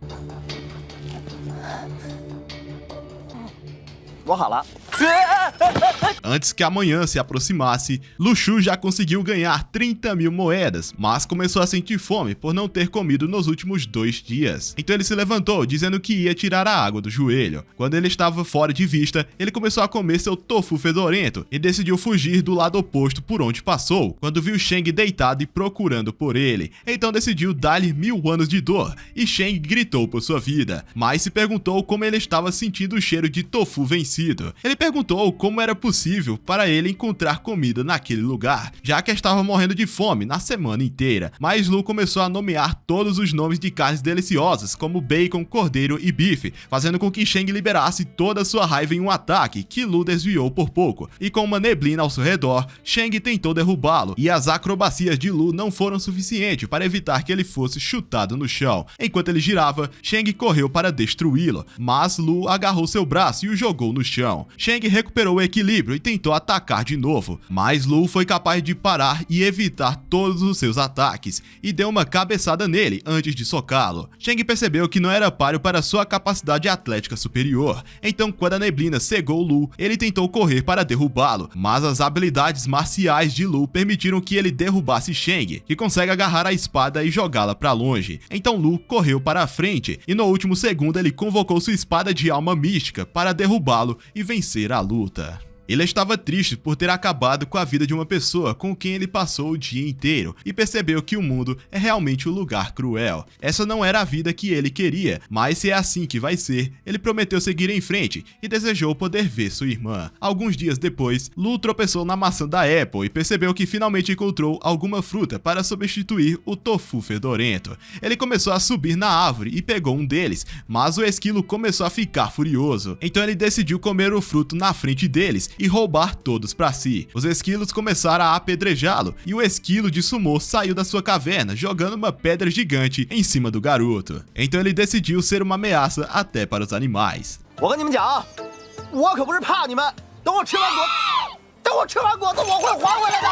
Antes que a manhã se aproximasse, Lu Shu já conseguiu ganhar 30.000 moedas, mas começou a sentir fome por não ter comido nos últimos 2 dias. Então ele se levantou, dizendo que ia tirar a água do joelho. Quando ele estava fora de vista, ele começou a comer seu tofu fedorento e decidiu fugir do lado oposto por onde passou, quando viu Shang deitado e procurando por ele. Então decidiu dar-lhe 1000 anos de dor, e Shang gritou por sua vida, mas se perguntou como ele estava sentindo o cheiro de tofu vencido. Ele perguntou como era possível para ele encontrar comida naquele lugar, já que estava morrendo de fome na semana inteira. Mas Lu começou a nomear todos os nomes de carnes deliciosas, como bacon, cordeiro e bife, fazendo com que Shang liberasse toda a sua raiva em um ataque, que Lu desviou por pouco. E com uma neblina ao seu redor, Shang tentou derrubá-lo, e as acrobacias de Lu não foram suficientes para evitar que ele fosse chutado no chão. Enquanto ele girava, Shang correu para destruí-lo, mas Lu agarrou seu braço e o jogou no chão. Shang recuperou o equilíbrio e tentou atacar de novo, mas Lu foi capaz de parar e evitar todos os seus ataques, e deu uma cabeçada nele antes de socá-lo. Shang percebeu que não era páreo para sua capacidade atlética superior, então quando a neblina cegou Lu, ele tentou correr para derrubá-lo, mas as habilidades marciais de Lu permitiram que ele derrubasse Shang, que consegue agarrar a espada e jogá-la para longe. Então Lu correu para a frente, e no último segundo ele convocou sua espada de alma mística para derrubá-lo e vencer a luta. Ele estava triste por ter acabado com a vida de uma pessoa com quem ele passou o dia inteiro e percebeu que o mundo é realmente um lugar cruel. Essa não era a vida que ele queria, mas se é assim que vai ser, ele prometeu seguir em frente e desejou poder ver sua irmã. Alguns dias depois, Lu tropeçou na maçã da Apple e percebeu que finalmente encontrou alguma fruta para substituir o tofu fedorento. Ele começou a subir na árvore e pegou um deles, mas o esquilo começou a ficar furioso. Então ele decidiu comer o fruto na frente deles e roubar todos para si. Os esquilos começaram a apedrejá-lo e o esquilo de sumô saiu da sua caverna jogando uma pedra gigante em cima do garoto. Então ele decidiu ser uma ameaça até para os animais. 我跟你们讲，我可不是怕你们，等我吃完果子，我会还回来的。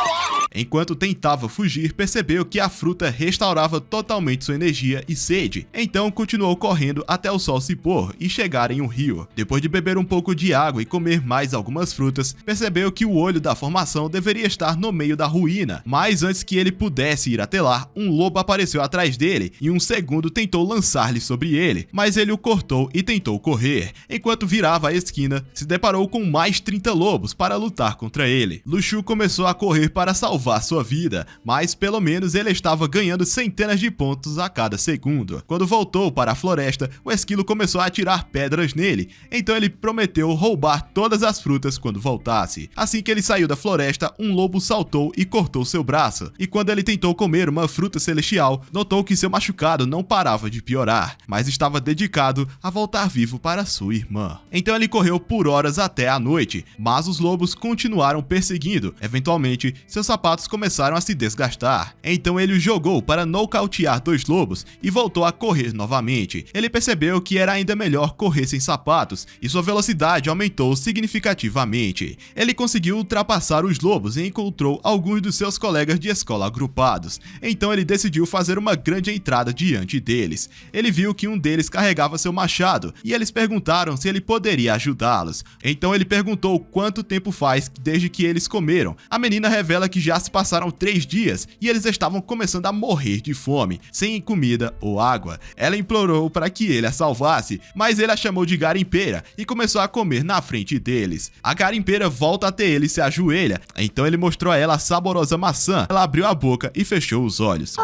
Enquanto tentava fugir, percebeu que a fruta restaurava totalmente sua energia e sede, então continuou correndo até o sol se pôr e chegar em um rio. Depois de beber um pouco de água e comer mais algumas frutas, percebeu que o olho da formação deveria estar no meio da ruína, mas antes que ele pudesse ir até lá, um lobo apareceu atrás dele e um segundo tentou lançar-lhe sobre ele, mas ele o cortou e tentou correr. Enquanto virava a esquina, se deparou com mais 30 lobos para lutar contra ele. Lu Shu começou a correr para salvar sua vida, mas pelo menos ele estava ganhando centenas de pontos a cada segundo. Quando voltou para a floresta, o esquilo começou a atirar pedras nele, então ele prometeu roubar todas as frutas quando voltasse. Assim que ele saiu da floresta, um lobo saltou e cortou seu braço, e quando ele tentou comer uma fruta celestial, notou que seu machucado não parava de piorar, mas estava dedicado a voltar vivo para sua irmã. Então ele correu por horas até a noite, mas os lobos continuaram perseguindo. Eventualmente, seus sapatos começaram a se desgastar. Então ele o jogou para nocautear 2 lobos e voltou a correr novamente. Ele percebeu que era ainda melhor correr sem sapatos e sua velocidade aumentou significativamente. Ele conseguiu ultrapassar os lobos e encontrou alguns dos seus colegas de escola agrupados. Então ele decidiu fazer uma grande entrada diante deles. Ele viu que um deles carregava seu machado e eles perguntaram se ele poderia ajudá-los. Então ele perguntou quanto tempo faz desde que eles comeram. A menina revela que já se passaram 3 dias e eles estavam começando a morrer de fome, sem comida ou água. Ela implorou para que ele a salvasse, mas ele a chamou de garimpeira e começou a comer na frente deles. A garimpeira volta até ele e se ajoelha, então ele mostrou a ela a saborosa maçã. Ela abriu a boca e fechou os olhos.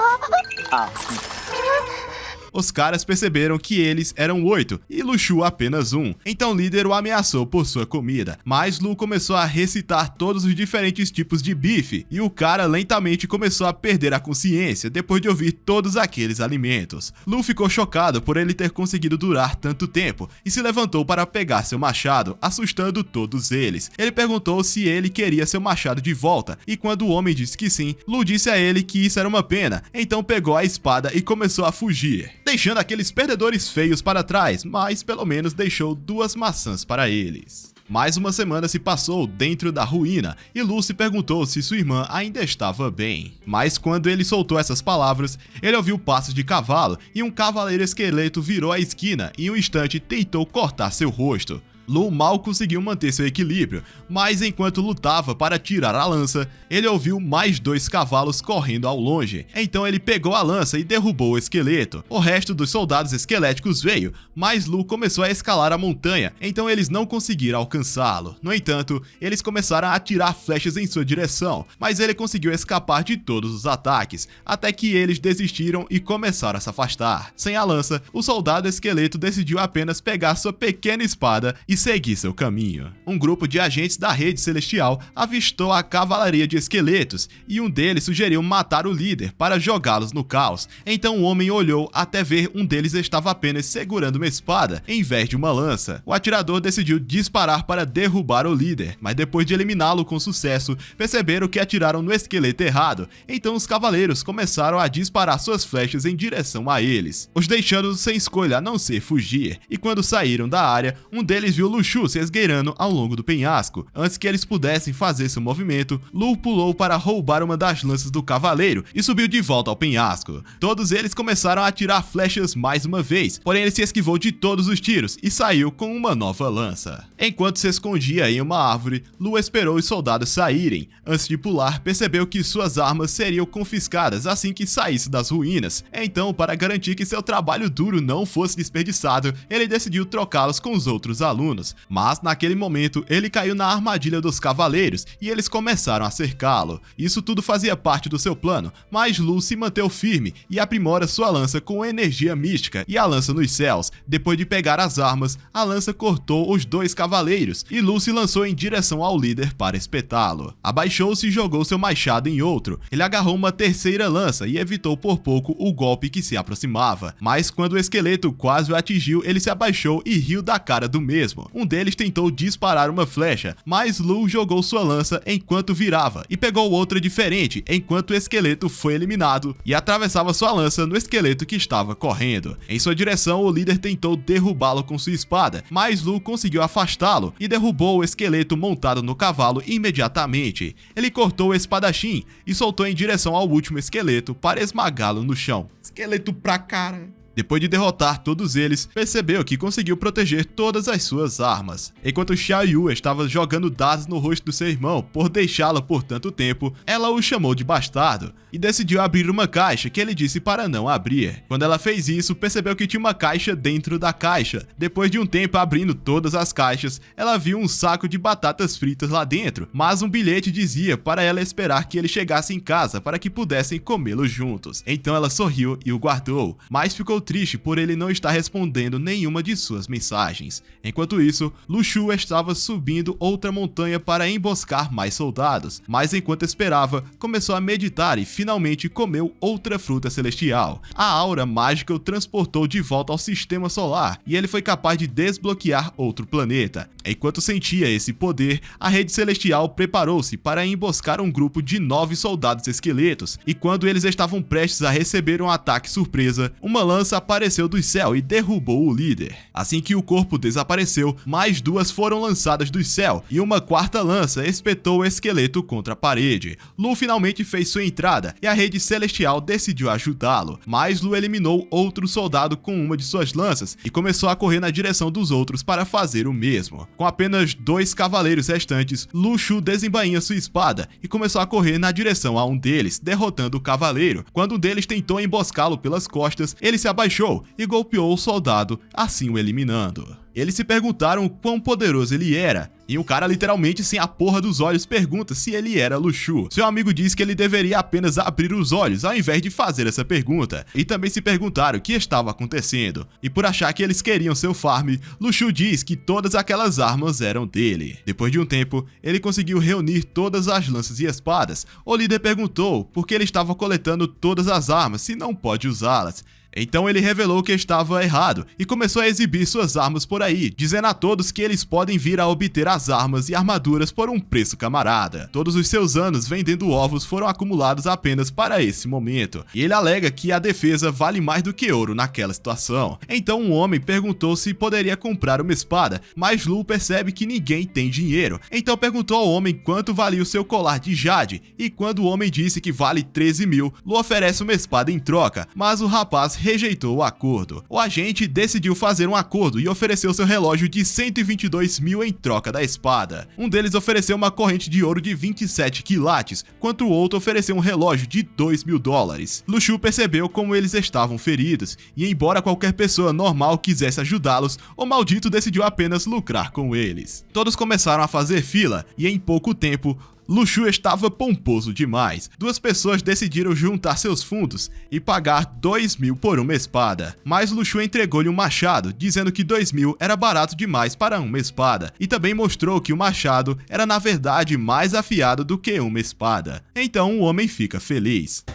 Os caras perceberam que eles eram 8 e Lu Shu apenas 1, então o líder o ameaçou por sua comida, mas Lu começou a recitar todos os diferentes tipos de bife e o cara lentamente começou a perder a consciência depois de ouvir todos aqueles alimentos. Lu ficou chocado por ele ter conseguido durar tanto tempo e se levantou para pegar seu machado, assustando todos eles. Ele perguntou se ele queria seu machado de volta e quando o homem disse que sim, Lu disse a ele que isso era uma pena, então pegou a espada e começou a fugir, deixando aqueles perdedores feios para trás, mas pelo menos deixou 2 maçãs para eles. Mais uma semana se passou dentro da ruína e Lu se perguntou se sua irmã ainda estava bem. Mas quando ele soltou essas palavras, ele ouviu passos de cavalo e um cavaleiro esqueleto virou a esquina e em um instante tentou cortar seu rosto. Lu mal conseguiu manter seu equilíbrio, mas enquanto lutava para tirar a lança, ele ouviu mais 2 cavalos correndo ao longe. Então ele pegou a lança e derrubou o esqueleto. O resto dos soldados esqueléticos veio, mas Lu começou a escalar a montanha, então eles não conseguiram alcançá-lo. No entanto, eles começaram a atirar flechas em sua direção, mas ele conseguiu escapar de todos os ataques, até que eles desistiram e começaram a se afastar. Sem a lança, o soldado esqueleto decidiu apenas pegar sua pequena espada e seguir seu caminho. Um grupo de agentes da rede celestial avistou a cavalaria de esqueletos e um deles sugeriu matar o líder para jogá-los no caos. Então o homem olhou até ver um deles estava apenas segurando uma espada em vez de uma lança. O atirador decidiu disparar para derrubar o líder, mas depois de eliminá-lo com sucesso, perceberam que atiraram no esqueleto errado. Então os cavaleiros começaram a disparar suas flechas em direção a eles, os deixando sem escolha a não ser fugir. E quando saíram da área, um deles viu Lu Shu se esgueirando ao longo do penhasco. Antes que eles pudessem fazer seu movimento, Lu pulou para roubar uma das lanças do cavaleiro e subiu de volta ao penhasco. Todos eles começaram a atirar flechas mais uma vez, porém ele se esquivou de todos os tiros e saiu com uma nova lança. Enquanto se escondia em uma árvore, Lu esperou os soldados saírem. Antes de pular, percebeu que suas armas seriam confiscadas assim que saísse das ruínas. Então, para garantir que seu trabalho duro não fosse desperdiçado, ele decidiu trocá-los com os outros alunos. Mas naquele momento ele caiu na armadilha dos cavaleiros e eles começaram a cercá-lo. Isso tudo fazia parte do seu plano, mas Lu se manteve firme e aprimora sua lança com energia mística e a lança nos céus. Depois de pegar as armas, a lança cortou os 2 cavaleiros e Lu se lançou em direção ao líder para espetá-lo. Abaixou-se e jogou seu machado em outro. Ele agarrou uma terceira lança e evitou por pouco o golpe que se aproximava. Mas quando o esqueleto quase o atingiu, ele se abaixou e riu da cara do mesmo. mesmo. Um deles tentou disparar uma flecha, mas Lu jogou sua lança enquanto virava e pegou outra diferente enquanto o esqueleto foi eliminado e atravessava sua lança no esqueleto que estava correndo. Em sua direção, o líder tentou derrubá-lo com sua espada, mas Lu conseguiu afastá-lo e derrubou o esqueleto montado no cavalo imediatamente. Ele cortou o espadachim e soltou em direção ao último esqueleto para esmagá-lo no chão. Esqueleto pra cara. Depois de derrotar todos eles, percebeu que conseguiu proteger todas as suas armas. Enquanto Xiaoyu estava jogando dados no rosto do seu irmão por deixá-la por tanto tempo, ela o chamou de bastardo e decidiu abrir uma caixa que ele disse para não abrir. Quando ela fez isso, percebeu que tinha uma caixa dentro da caixa. Depois de um tempo abrindo todas as caixas, ela viu um saco de batatas fritas lá dentro, mas um bilhete dizia para ela esperar que ele chegasse em casa para que pudessem comê-lo juntos. Então ela sorriu e o guardou, mas ficou triste por ele não estar respondendo nenhuma de suas mensagens. Enquanto isso, Lu Shu estava subindo outra montanha para emboscar mais soldados, mas enquanto esperava, começou a meditar e finalmente comeu outra fruta celestial. A aura mágica o transportou de volta ao sistema solar e ele foi capaz de desbloquear outro planeta. Enquanto sentia esse poder, a rede celestial preparou-se para emboscar um grupo de 9 soldados esqueletos, e quando eles estavam prestes a receber um ataque surpresa, uma lança apareceu do céu e derrubou o líder. Assim que o corpo desapareceu, mais 2 foram lançadas do céu e uma quarta lança espetou o esqueleto contra a parede. Lu finalmente fez sua entrada e a rede celestial decidiu ajudá-lo, mas Lu eliminou outro soldado com uma de suas lanças e começou a correr na direção dos outros para fazer o mesmo. Com apenas 2 cavaleiros restantes, Lu Shu desembainha sua espada e começou a correr na direção a um deles, derrotando o cavaleiro. Quando um deles tentou emboscá-lo pelas costas, ele se abaixou e golpeou o soldado, assim o eliminando. Eles se perguntaram quão poderoso ele era, e um cara literalmente sem a porra dos olhos pergunta se ele era Lu Shu. Seu amigo diz que ele deveria apenas abrir os olhos ao invés de fazer essa pergunta, e também se perguntaram o que estava acontecendo. E por achar que eles queriam seu farm, Lu Shu diz que todas aquelas armas eram dele. Depois de um tempo, ele conseguiu reunir todas as lanças e espadas. O líder perguntou por que ele estava coletando todas as armas se não pode usá-las. Então ele revelou que estava errado e começou a exibir suas armas por aí, dizendo a todos que eles podem vir a obter as armas e armaduras por um preço camarada. Todos os seus anos vendendo ovos foram acumulados apenas para esse momento, e ele alega que a defesa vale mais do que ouro naquela situação. Então um homem perguntou se poderia comprar uma espada, mas Lu percebe que ninguém tem dinheiro. Então perguntou ao homem quanto valia o seu colar de jade, e quando o homem disse que vale 13 mil, Lu oferece uma espada em troca, mas o rapaz rejeitou o acordo. O agente decidiu fazer um acordo e ofereceu seu relógio de 122 mil em troca da espada. Um deles ofereceu uma corrente de ouro de 27 quilates, enquanto o outro ofereceu um relógio de 2 mil dólares. Lu Shu percebeu como eles estavam feridos, e embora qualquer pessoa normal quisesse ajudá-los, o maldito decidiu apenas lucrar com eles. Todos começaram a fazer fila, e em pouco tempo, Lu Shu estava pomposo demais. 2 pessoas decidiram juntar seus fundos e pagar 2 mil por uma espada. Mas Lu Shu entregou-lhe um machado, dizendo que 2 mil era barato demais para uma espada. E também mostrou que o machado era na verdade mais afiado do que uma espada. Então o homem fica feliz.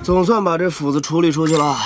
总算把这斧子处理出去了。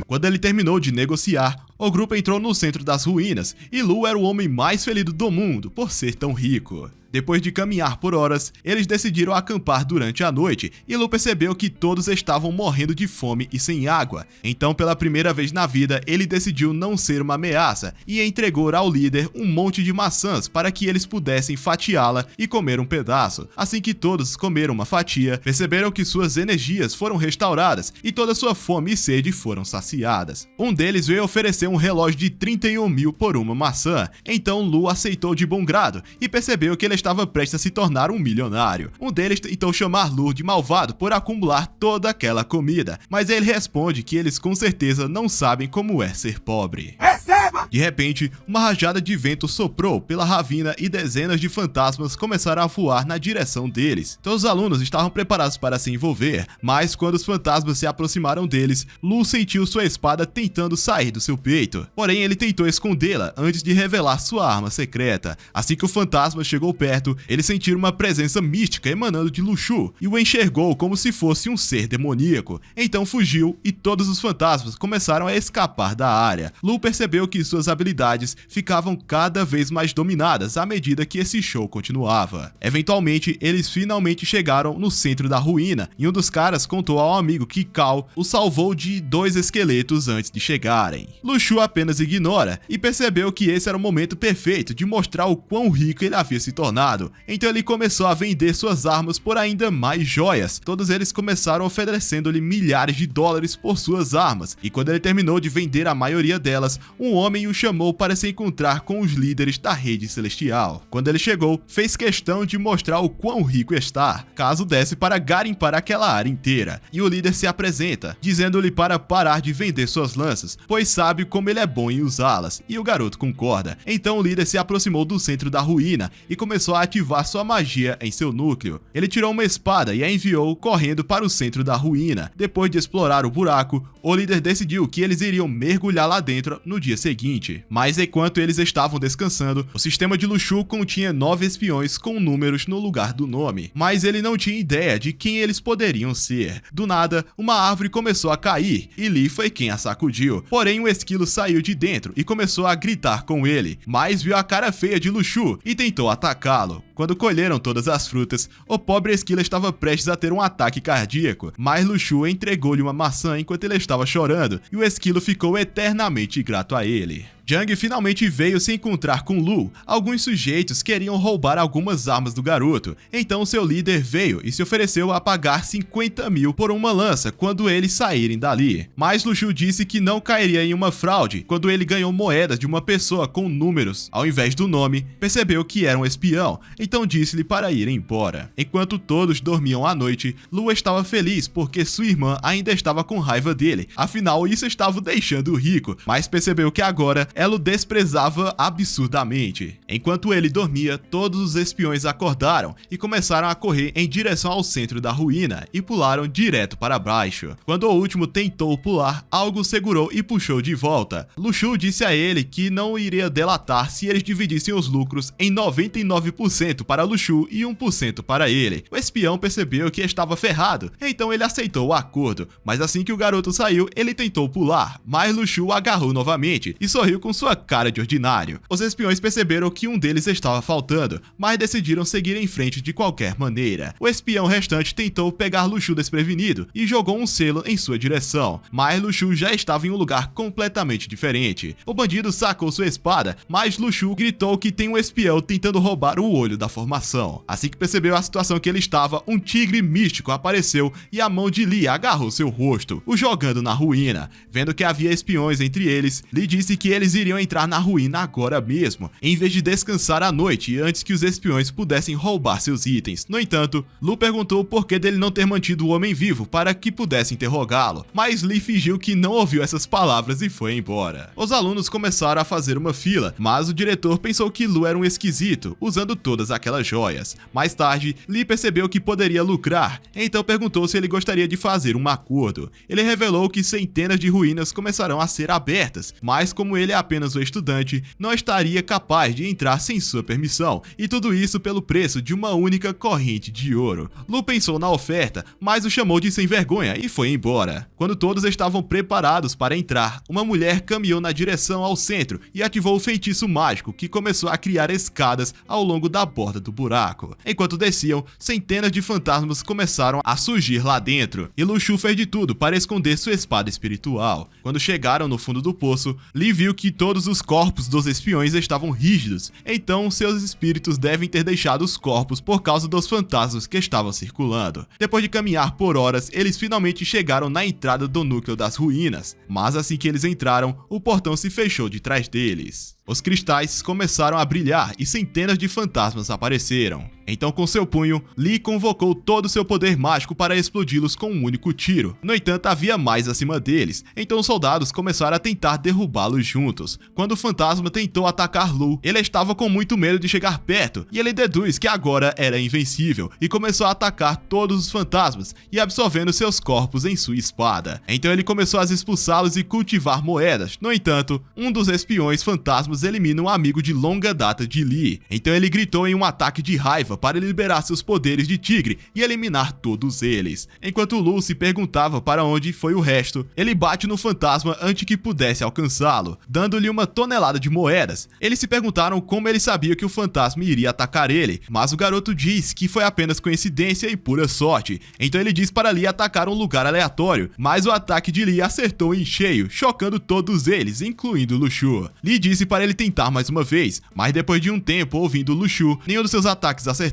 Quando ele terminou de negociar, o grupo entrou no centro das ruínas e Lu era o homem mais feliz do mundo por ser tão rico. Depois de caminhar por horas, eles decidiram acampar durante a noite e Lu percebeu que todos estavam morrendo de fome e sem água. Então, pela primeira vez na vida, ele decidiu não ser uma ameaça e entregou ao líder um monte de maçãs para que eles pudessem fatiá-la e comer um pedaço. Assim que todos comeram uma fatia, perceberam que suas energias foram restauradas e toda sua fome e sede foram saciadas. Um deles veio oferecer um relógio de 31 mil por uma maçã. Então Lu aceitou de bom grado e percebeu que ele estava prestes a se tornar um milionário. Um deles tentou chamar Lu de malvado por acumular toda aquela comida, mas ele responde que eles com certeza não sabem como é ser pobre. Receba! De repente, uma rajada de vento soprou pela ravina e dezenas de fantasmas começaram a voar na direção deles. Todos os alunos estavam preparados para se envolver, mas quando os fantasmas se aproximaram deles, Lu sentiu sua espada tentando sair do seu peito. Porém, ele tentou escondê-la antes de revelar sua arma secreta. Assim que o fantasma chegou perto, ele sentiu uma presença mística emanando de Lu Shu e o enxergou como se fosse um ser demoníaco. Então fugiu e todos os fantasmas começaram a escapar da área. Lu percebeu que suas habilidades ficavam cada vez mais dominadas à medida que esse show continuava. Eventualmente, eles finalmente chegaram no centro da ruína e um dos caras contou ao amigo que Kao o salvou de 2 esqueletos antes de chegarem. Lu Shu apenas ignora e percebeu que esse era o momento perfeito de mostrar o quão rico ele havia se tornado. Então ele começou a vender suas armas por ainda mais joias. Todos eles começaram oferecendo-lhe milhares de dólares por suas armas, e quando ele terminou de vender a maioria delas, um homem o chamou para se encontrar com os líderes da rede celestial. Quando ele chegou, fez questão de mostrar o quão rico está, caso desse para garimpar aquela área inteira, e o líder se apresenta, dizendo-lhe para parar de vender suas lanças, pois sabe como ele é bom em usá-las, e o garoto concorda. Então o líder se aproximou do centro da ruína e começou a ativar sua magia em seu núcleo. Ele tirou uma espada e a enviou correndo para o centro da ruína. Depois de explorar o buraco, o líder decidiu que eles iriam mergulhar lá dentro no dia seguinte. Mas enquanto eles estavam descansando, o sistema de Lu Shu continha 9 espiões com números no lugar do nome, mas ele não tinha ideia de quem eles poderiam ser. Do nada, uma árvore começou a cair e Li foi quem a sacudiu. Porém, um esquilo saiu de dentro e começou a gritar com ele, mas viu a cara feia de Lu Shu e tentou atacá-lo. Quando colheram todas as frutas, o pobre esquilo estava prestes a ter um ataque cardíaco, mas Lu Shu entregou-lhe uma maçã enquanto ele estava chorando, e o esquilo ficou eternamente grato a ele. Jang finalmente veio se encontrar com Lu. Alguns sujeitos queriam roubar algumas armas do garoto, então seu líder veio e se ofereceu a pagar 50 mil por uma lança quando eles saírem dali. Mas Lu Shu disse que não cairia em uma fraude quando ele ganhou moedas de uma pessoa com números. Ao invés do nome, percebeu que era um espião, então disse-lhe para ir embora. Enquanto todos dormiam à noite, Lu estava feliz porque sua irmã ainda estava com raiva dele, afinal isso estava o deixando rico, mas percebeu que agora ela o desprezava absurdamente. Enquanto ele dormia, todos os espiões acordaram e começaram a correr em direção ao centro da ruína e pularam direto para baixo. Quando o último tentou pular, algo segurou e puxou de volta. Lu Shu disse a ele que não iria delatar se eles dividissem os lucros em 99% para Lu Shu e 1% para ele. O espião percebeu que estava ferrado, então ele aceitou o acordo, mas assim que o garoto saiu, ele tentou pular, mas Lu Shu o agarrou novamente e sorriu com sua cara de ordinário. Os espiões perceberam que um deles estava faltando, mas decidiram seguir em frente de qualquer maneira. O espião restante tentou pegar Lu Shu desprevenido e jogou um selo em sua direção, mas Lu Shu já estava em um lugar completamente diferente. O bandido sacou sua espada, mas Lu Shu gritou que tem um espião tentando roubar o olho da formação. Assim que percebeu a situação que ele estava, um tigre místico apareceu e a mão de Li agarrou seu rosto, o jogando na ruína. Vendo que havia espiões entre eles, Li disse que eles iriam entrar na ruína agora mesmo, em vez de descansar à noite antes que os espiões pudessem roubar seus itens. No entanto, Lu perguntou o porquê dele não ter mantido o homem vivo para que pudesse interrogá-lo, mas Li fingiu que não ouviu essas palavras e foi embora. Os alunos começaram a fazer uma fila, mas o diretor pensou que Lu era um esquisito, usando todas aquelas joias. Mais tarde, Li percebeu que poderia lucrar, então perguntou se ele gostaria de fazer um acordo. Ele revelou que centenas de ruínas começarão a ser abertas, mas como ele é apenas o estudante, não estaria capaz de entrar sem sua permissão, e tudo isso pelo preço de uma única corrente de ouro. Lu pensou na oferta, mas o chamou de sem vergonha e foi embora. Quando todos estavam preparados para entrar, uma mulher caminhou na direção ao centro e ativou o feitiço mágico que começou a criar escadas ao longo da borda do buraco. Enquanto desciam, centenas de fantasmas começaram a surgir lá dentro, e Lu Shu fez de tudo para esconder sua espada espiritual. Quando chegaram no fundo do poço, Li viu que todos os corpos dos espiões estavam rígidos, então seus espíritos devem ter deixado os corpos por causa dos fantasmas que estavam circulando. Depois de caminhar por horas, eles finalmente chegaram na entrada do núcleo das ruínas, mas assim que eles entraram, o portão se fechou de trás deles. Os cristais começaram a brilhar e centenas de fantasmas apareceram. Então, com seu punho, Lee convocou todo o seu poder mágico para explodi-los com um único tiro. No entanto, havia mais acima deles, então os soldados começaram a tentar derrubá-los juntos. Quando o fantasma tentou atacar Lu, ele estava com muito medo de chegar perto, e ele deduz que agora era invencível, e começou a atacar todos os fantasmas, e absorvendo seus corpos em sua espada. Então ele começou a expulsá-los e cultivar moedas. No entanto, um dos espiões fantasmas elimina um amigo de longa data de Lee. Então ele gritou em um ataque de raiva para liberar seus poderes de tigre e eliminar todos eles. Enquanto Lu se perguntava para onde foi o resto, ele bate no fantasma antes que pudesse alcançá-lo, dando-lhe uma tonelada de moedas. Eles se perguntaram como ele sabia que o fantasma iria atacar ele, mas o garoto diz que foi apenas coincidência e pura sorte. Então ele diz para Lee atacar um lugar aleatório, mas o ataque de Lee acertou em cheio, chocando todos eles, incluindo Lu Shu. Lee disse para ele tentar mais uma vez, mas depois de um tempo ouvindo Lu Shu, nenhum dos seus ataques acertaram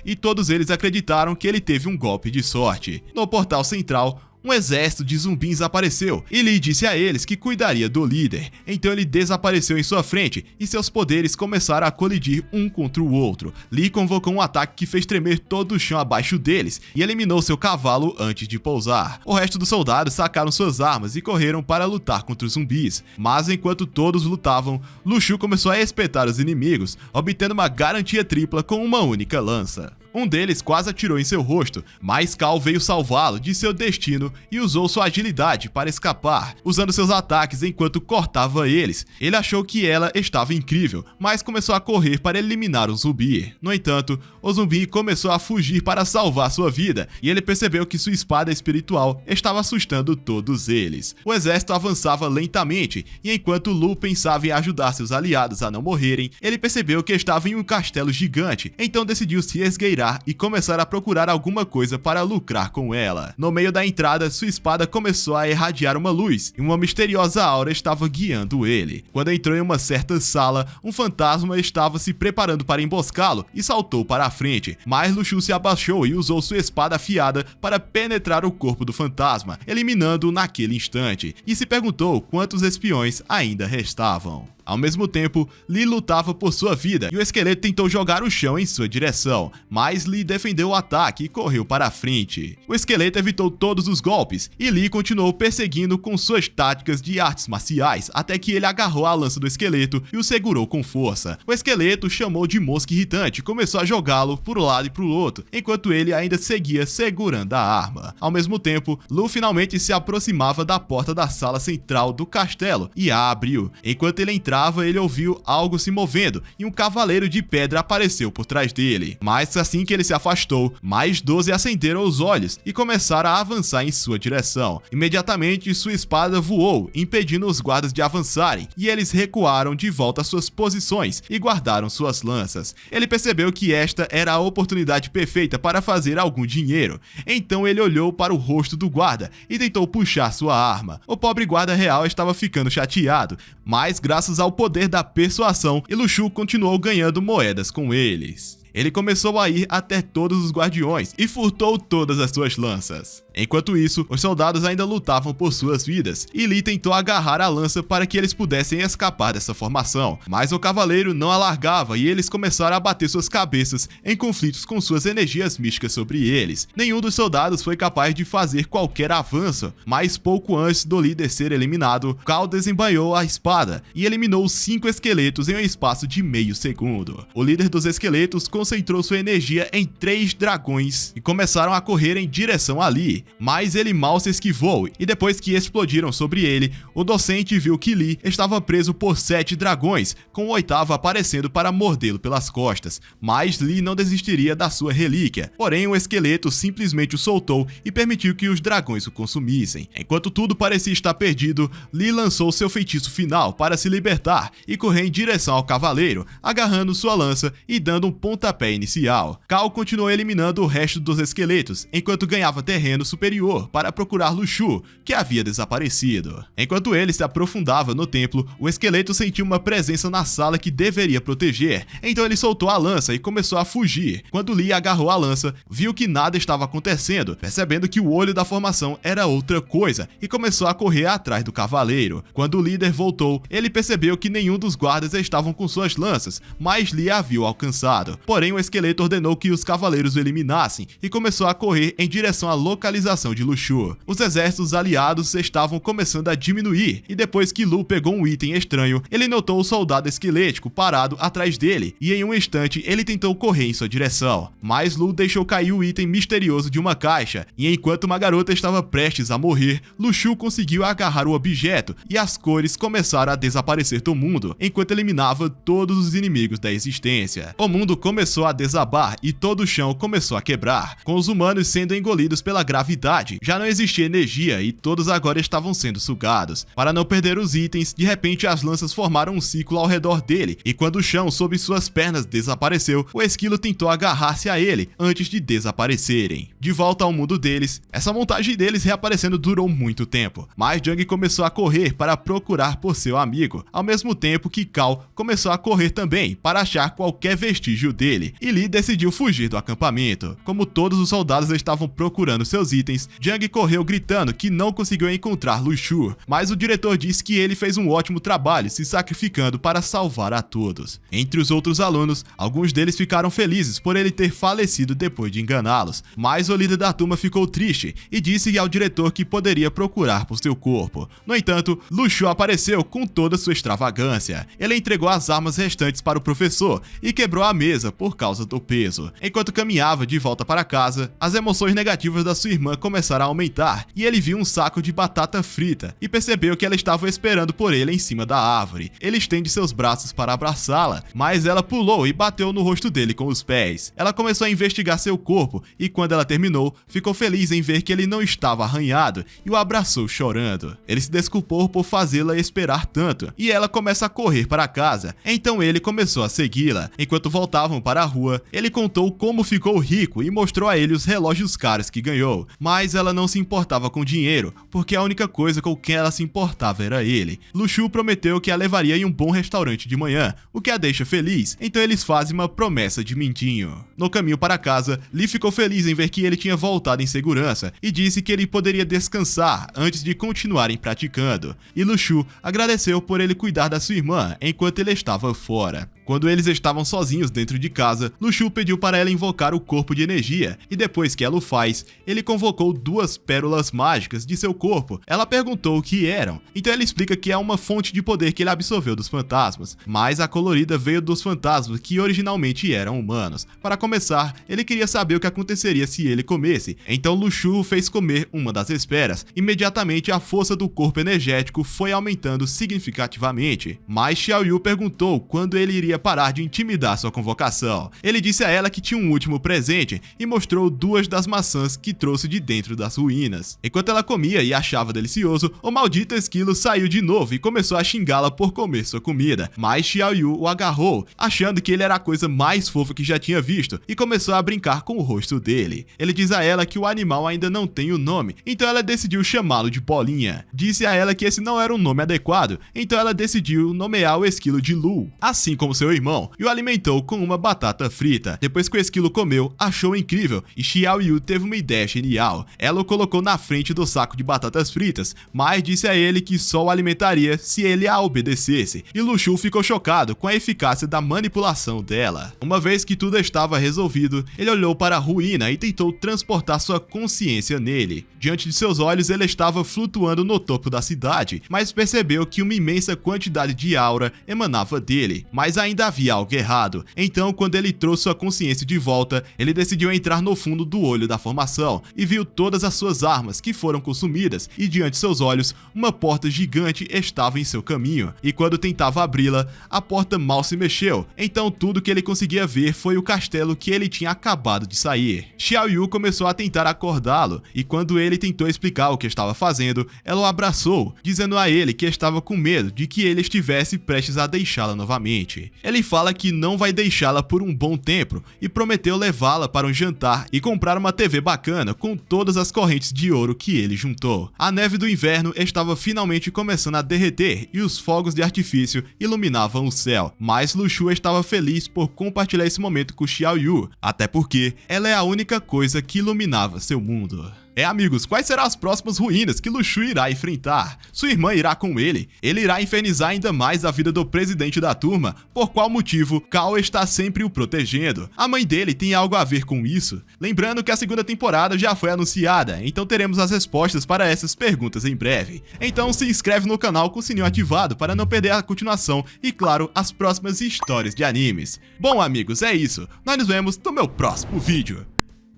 e todos eles acreditaram que ele teve um golpe de sorte. No portal central, um exército de zumbis apareceu e Lee disse a eles que cuidaria do líder. Então ele desapareceu em sua frente e seus poderes começaram a colidir um contra o outro. Lee convocou um ataque que fez tremer todo o chão abaixo deles e eliminou seu cavalo antes de pousar. O resto dos soldados sacaram suas armas e correram para lutar contra os zumbis. Mas enquanto todos lutavam, Lu Shu começou a espetar os inimigos, obtendo uma garantia tripla com uma única lança. Um deles quase atirou em seu rosto, mas Cal veio salvá-lo de seu destino e usou sua agilidade para escapar, usando seus ataques enquanto cortava eles. Ele achou que ela estava incrível, mas começou a correr para eliminar o zumbi. No entanto, o zumbi começou a fugir para salvar sua vida, e ele percebeu que sua espada espiritual estava assustando todos eles. O exército avançava lentamente, e enquanto Lu pensava em ajudar seus aliados a não morrerem, ele percebeu que estava em um castelo gigante, então decidiu se esgueirar e começar a procurar alguma coisa para lucrar com ela. No meio da entrada, sua espada começou a irradiar uma luz, e uma misteriosa aura estava guiando ele. Quando entrou em uma certa sala, um fantasma estava se preparando para emboscá-lo e saltou para a frente, mas Lu Shu se abaixou e usou sua espada afiada para penetrar o corpo do fantasma, eliminando-o naquele instante, e se perguntou quantos espiões ainda restavam. Ao mesmo tempo, Lee lutava por sua vida e o esqueleto tentou jogar o chão em sua direção, mas Lee defendeu o ataque e correu para a frente. O esqueleto evitou todos os golpes e Lee continuou perseguindo com suas táticas de artes marciais até que ele agarrou a lança do esqueleto e o segurou com força. O esqueleto chamou de mosca irritante e começou a jogá-lo por um lado e para o outro, enquanto ele ainda seguia segurando a arma. Ao mesmo tempo, Lu finalmente se aproximava da porta da sala central do castelo e a abriu. Enquanto ele entrava, ele ouviu algo se movendo e um cavaleiro de pedra apareceu por trás dele. Mas assim que ele se afastou, mais 12 acenderam os olhos e começaram a avançar em sua direção. Imediatamente, sua espada voou, impedindo os guardas de avançarem, e eles recuaram de volta às suas posições e guardaram suas lanças. Ele percebeu que esta era a oportunidade perfeita para fazer algum dinheiro. Então ele olhou para o rosto do guarda e tentou puxar sua arma. O pobre guarda real estava ficando chateado, mas graças ao poder da persuasão, Lu Shu continuou ganhando moedas com eles. Ele começou a ir até todos os guardiões e furtou todas as suas lanças. Enquanto isso, os soldados ainda lutavam por suas vidas, e Lee tentou agarrar a lança para que eles pudessem escapar dessa formação, mas o cavaleiro não a largava e eles começaram a bater suas cabeças em conflitos com suas energias místicas sobre eles. Nenhum dos soldados foi capaz de fazer qualquer avanço, mas pouco antes do líder ser eliminado, Cal desembainhou a espada e eliminou 5 esqueletos em um espaço de meio segundo. O líder dos esqueletos concentrou sua energia em 3 dragões e começaram a correr em direção a Lee, mas ele mal se esquivou, e depois que explodiram sobre ele, o docente viu que Lee estava preso por 7 dragões, com o 8º aparecendo para mordê-lo pelas costas, mas Lee não desistiria da sua relíquia. Porém, o esqueleto simplesmente o soltou e permitiu que os dragões o consumissem. Enquanto tudo parecia estar perdido, Lee lançou seu feitiço final para se libertar e correr em direção ao cavaleiro, agarrando sua lança e dando um pontapé pontapé inicial. Cao continuou eliminando o resto dos esqueletos, enquanto ganhava terreno superior para procurar Lu Shu, que havia desaparecido. Enquanto ele se aprofundava no templo, o esqueleto sentiu uma presença na sala que deveria proteger, então ele soltou a lança e começou a fugir. Quando Lee agarrou a lança, viu que nada estava acontecendo, percebendo que o olho da formação era outra coisa, e começou a correr atrás do cavaleiro. Quando o líder voltou, ele percebeu que nenhum dos guardas estavam com suas lanças, mas Lee havia alcançado. Porém, o esqueleto ordenou que os cavaleiros o eliminassem e começou a correr em direção à localização de Lu Shu. Os exércitos aliados estavam começando a diminuir, e depois que Lu pegou um item estranho, ele notou o soldado esquelético parado atrás dele, e em um instante ele tentou correr em sua direção. Mas Lu deixou cair o item misterioso de uma caixa, e enquanto uma garota estava prestes a morrer, Lu Shu conseguiu agarrar o objeto, e as cores começaram a desaparecer do mundo, enquanto eliminava todos os inimigos da existência. O mundo começou a desabar e todo o chão começou a quebrar, com os humanos sendo engolidos pela gravidade. Já não existia energia e todos agora estavam sendo sugados. Para não perder os itens, de repente as lanças formaram um ciclo ao redor dele, e quando o chão sob suas pernas desapareceu, o esquilo tentou agarrar-se a ele antes de desaparecerem. De volta ao mundo deles, essa montagem deles reaparecendo durou muito tempo, mas Jung começou a correr para procurar por seu amigo, ao mesmo tempo que Cao começou a correr também para achar qualquer vestígio dele, e Lee decidiu fugir do acampamento. Como todos os soldados estavam procurando seus itens, Jung correu gritando que não conseguiu encontrar Lu Shu, mas o diretor disse que ele fez um ótimo trabalho se sacrificando para salvar a todos. Entre os outros alunos, alguns deles ficaram felizes por ele ter falecido depois de enganá-los, mas o líder da turma ficou triste e disse ao diretor que poderia procurar por seu corpo. No entanto, Lu Shu apareceu com toda sua extravagância. Ele entregou as armas restantes para o professor e quebrou a mesa por causa do peso. Enquanto caminhava de volta para casa, as emoções negativas da sua irmã começaram a aumentar, e ele viu um saco de batata frita e percebeu que ela estava esperando por ele em cima da árvore. Ele estende seus braços para abraçá-la, mas ela pulou e bateu no rosto dele com os pés. Ela começou a investigar seu corpo e quando ela terminou, ficou feliz em ver que ele não estava arranhado e o abraçou chorando. Ele se desculpou por fazê-la esperar tanto, e ela começa a correr para casa. Então ele começou a segui-la. Enquanto voltavam para a rua, ele contou como ficou rico e mostrou a ele os relógios caros que ganhou, mas ela não se importava com dinheiro, porque a única coisa com que ela se importava era ele. Lu Shu prometeu que a levaria em um bom restaurante de manhã, o que a deixa feliz, então eles fazem uma promessa de mindinho. No caminho para casa, Lee ficou feliz em ver que ele tinha voltado em segurança e disse que ele poderia descansar antes de continuarem praticando, e Lu Shu agradeceu por ele cuidar da sua irmã enquanto ele estava fora. Quando eles estavam sozinhos dentro de casa, Lu Shu pediu para ela invocar o corpo de energia, e depois que ela o faz, ele convocou 2 pérolas mágicas de seu corpo. Ela perguntou o que eram, então ele explica que é uma fonte de poder que ele absorveu dos fantasmas, mas a colorida veio dos fantasmas que originalmente eram humanos. Para começar, ele queria saber o que aconteceria se ele comesse, então Lu Shu o fez comer uma das esferas. Imediatamente a força do corpo energético foi aumentando significativamente, mas Xiaoyu perguntou quando ele iria parar de intimidar sua convocação. Ele disse a ela que tinha um último presente e mostrou 2 das maçãs que trouxe de dentro das ruínas. Enquanto ela comia e achava delicioso, o maldito esquilo saiu de novo e começou a xingá-la por comer sua comida, mas Xiaoyu o agarrou, achando que ele era a coisa mais fofa que já tinha visto, e começou a brincar com o rosto dele. Ele diz a ela que o animal ainda não tem o nome, então ela decidiu chamá-lo de Bolinha. Disse a ela que esse não era um nome adequado, então ela decidiu nomear o esquilo de Lu, assim como seu irmão, e o alimentou com uma batata frita. Depois que o esquilo comeu, achou incrível, e Xiaoyu teve uma ideia genial. Ela o colocou na frente do saco de batatas fritas, mas disse a ele que só o alimentaria se ele a obedecesse, e Lu Shu ficou chocado com a eficácia da manipulação dela. Uma vez que tudo estava resolvido, ele olhou para a ruína e tentou transportar sua consciência nele. Diante de seus olhos, ele estava flutuando no topo da cidade, mas percebeu que uma imensa quantidade de aura emanava dele, mas ainda havia algo errado. Então, quando ele trouxe sua consciência de volta, ele decidiu entrar no fundo do olho da formação e viu todas as suas armas que foram consumidas, e diante de seus olhos, uma porta gigante estava em seu caminho, e quando tentava abri-la, a porta mal se mexeu. Então tudo que ele conseguia ver foi o castelo que ele tinha acabado de sair. Xiaoyu começou a tentar acordá-lo, e quando ele tentou explicar o que estava fazendo, ela o abraçou, dizendo a ele que estava com medo de que ele estivesse prestes a deixá-la novamente. Ele fala que não vai deixá-la por um bom tempo e prometeu levá-la para um jantar e comprar uma TV bacana com todas as correntes de ouro que ele juntou. A neve do inverno estava finalmente começando a derreter e os fogos de artifício iluminavam o céu, mas Luxu estava feliz por compartilhar esse momento com Xiao Yu, até porque ela é a única coisa que iluminava seu mundo. Amigos, quais serão as próximas ruínas que Luxu irá enfrentar? Sua irmã irá com ele? Ele irá infernizar ainda mais a vida do presidente da turma? Por qual motivo Kao está sempre o protegendo? A mãe dele tem algo a ver com isso? Lembrando que a segunda temporada já foi anunciada, então teremos as respostas para essas perguntas em breve. Então se inscreve no canal com o sininho ativado para não perder a continuação e, claro, as próximas histórias de animes. Bom, amigos, é isso. Nós nos vemos no meu próximo vídeo.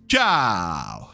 Tchau!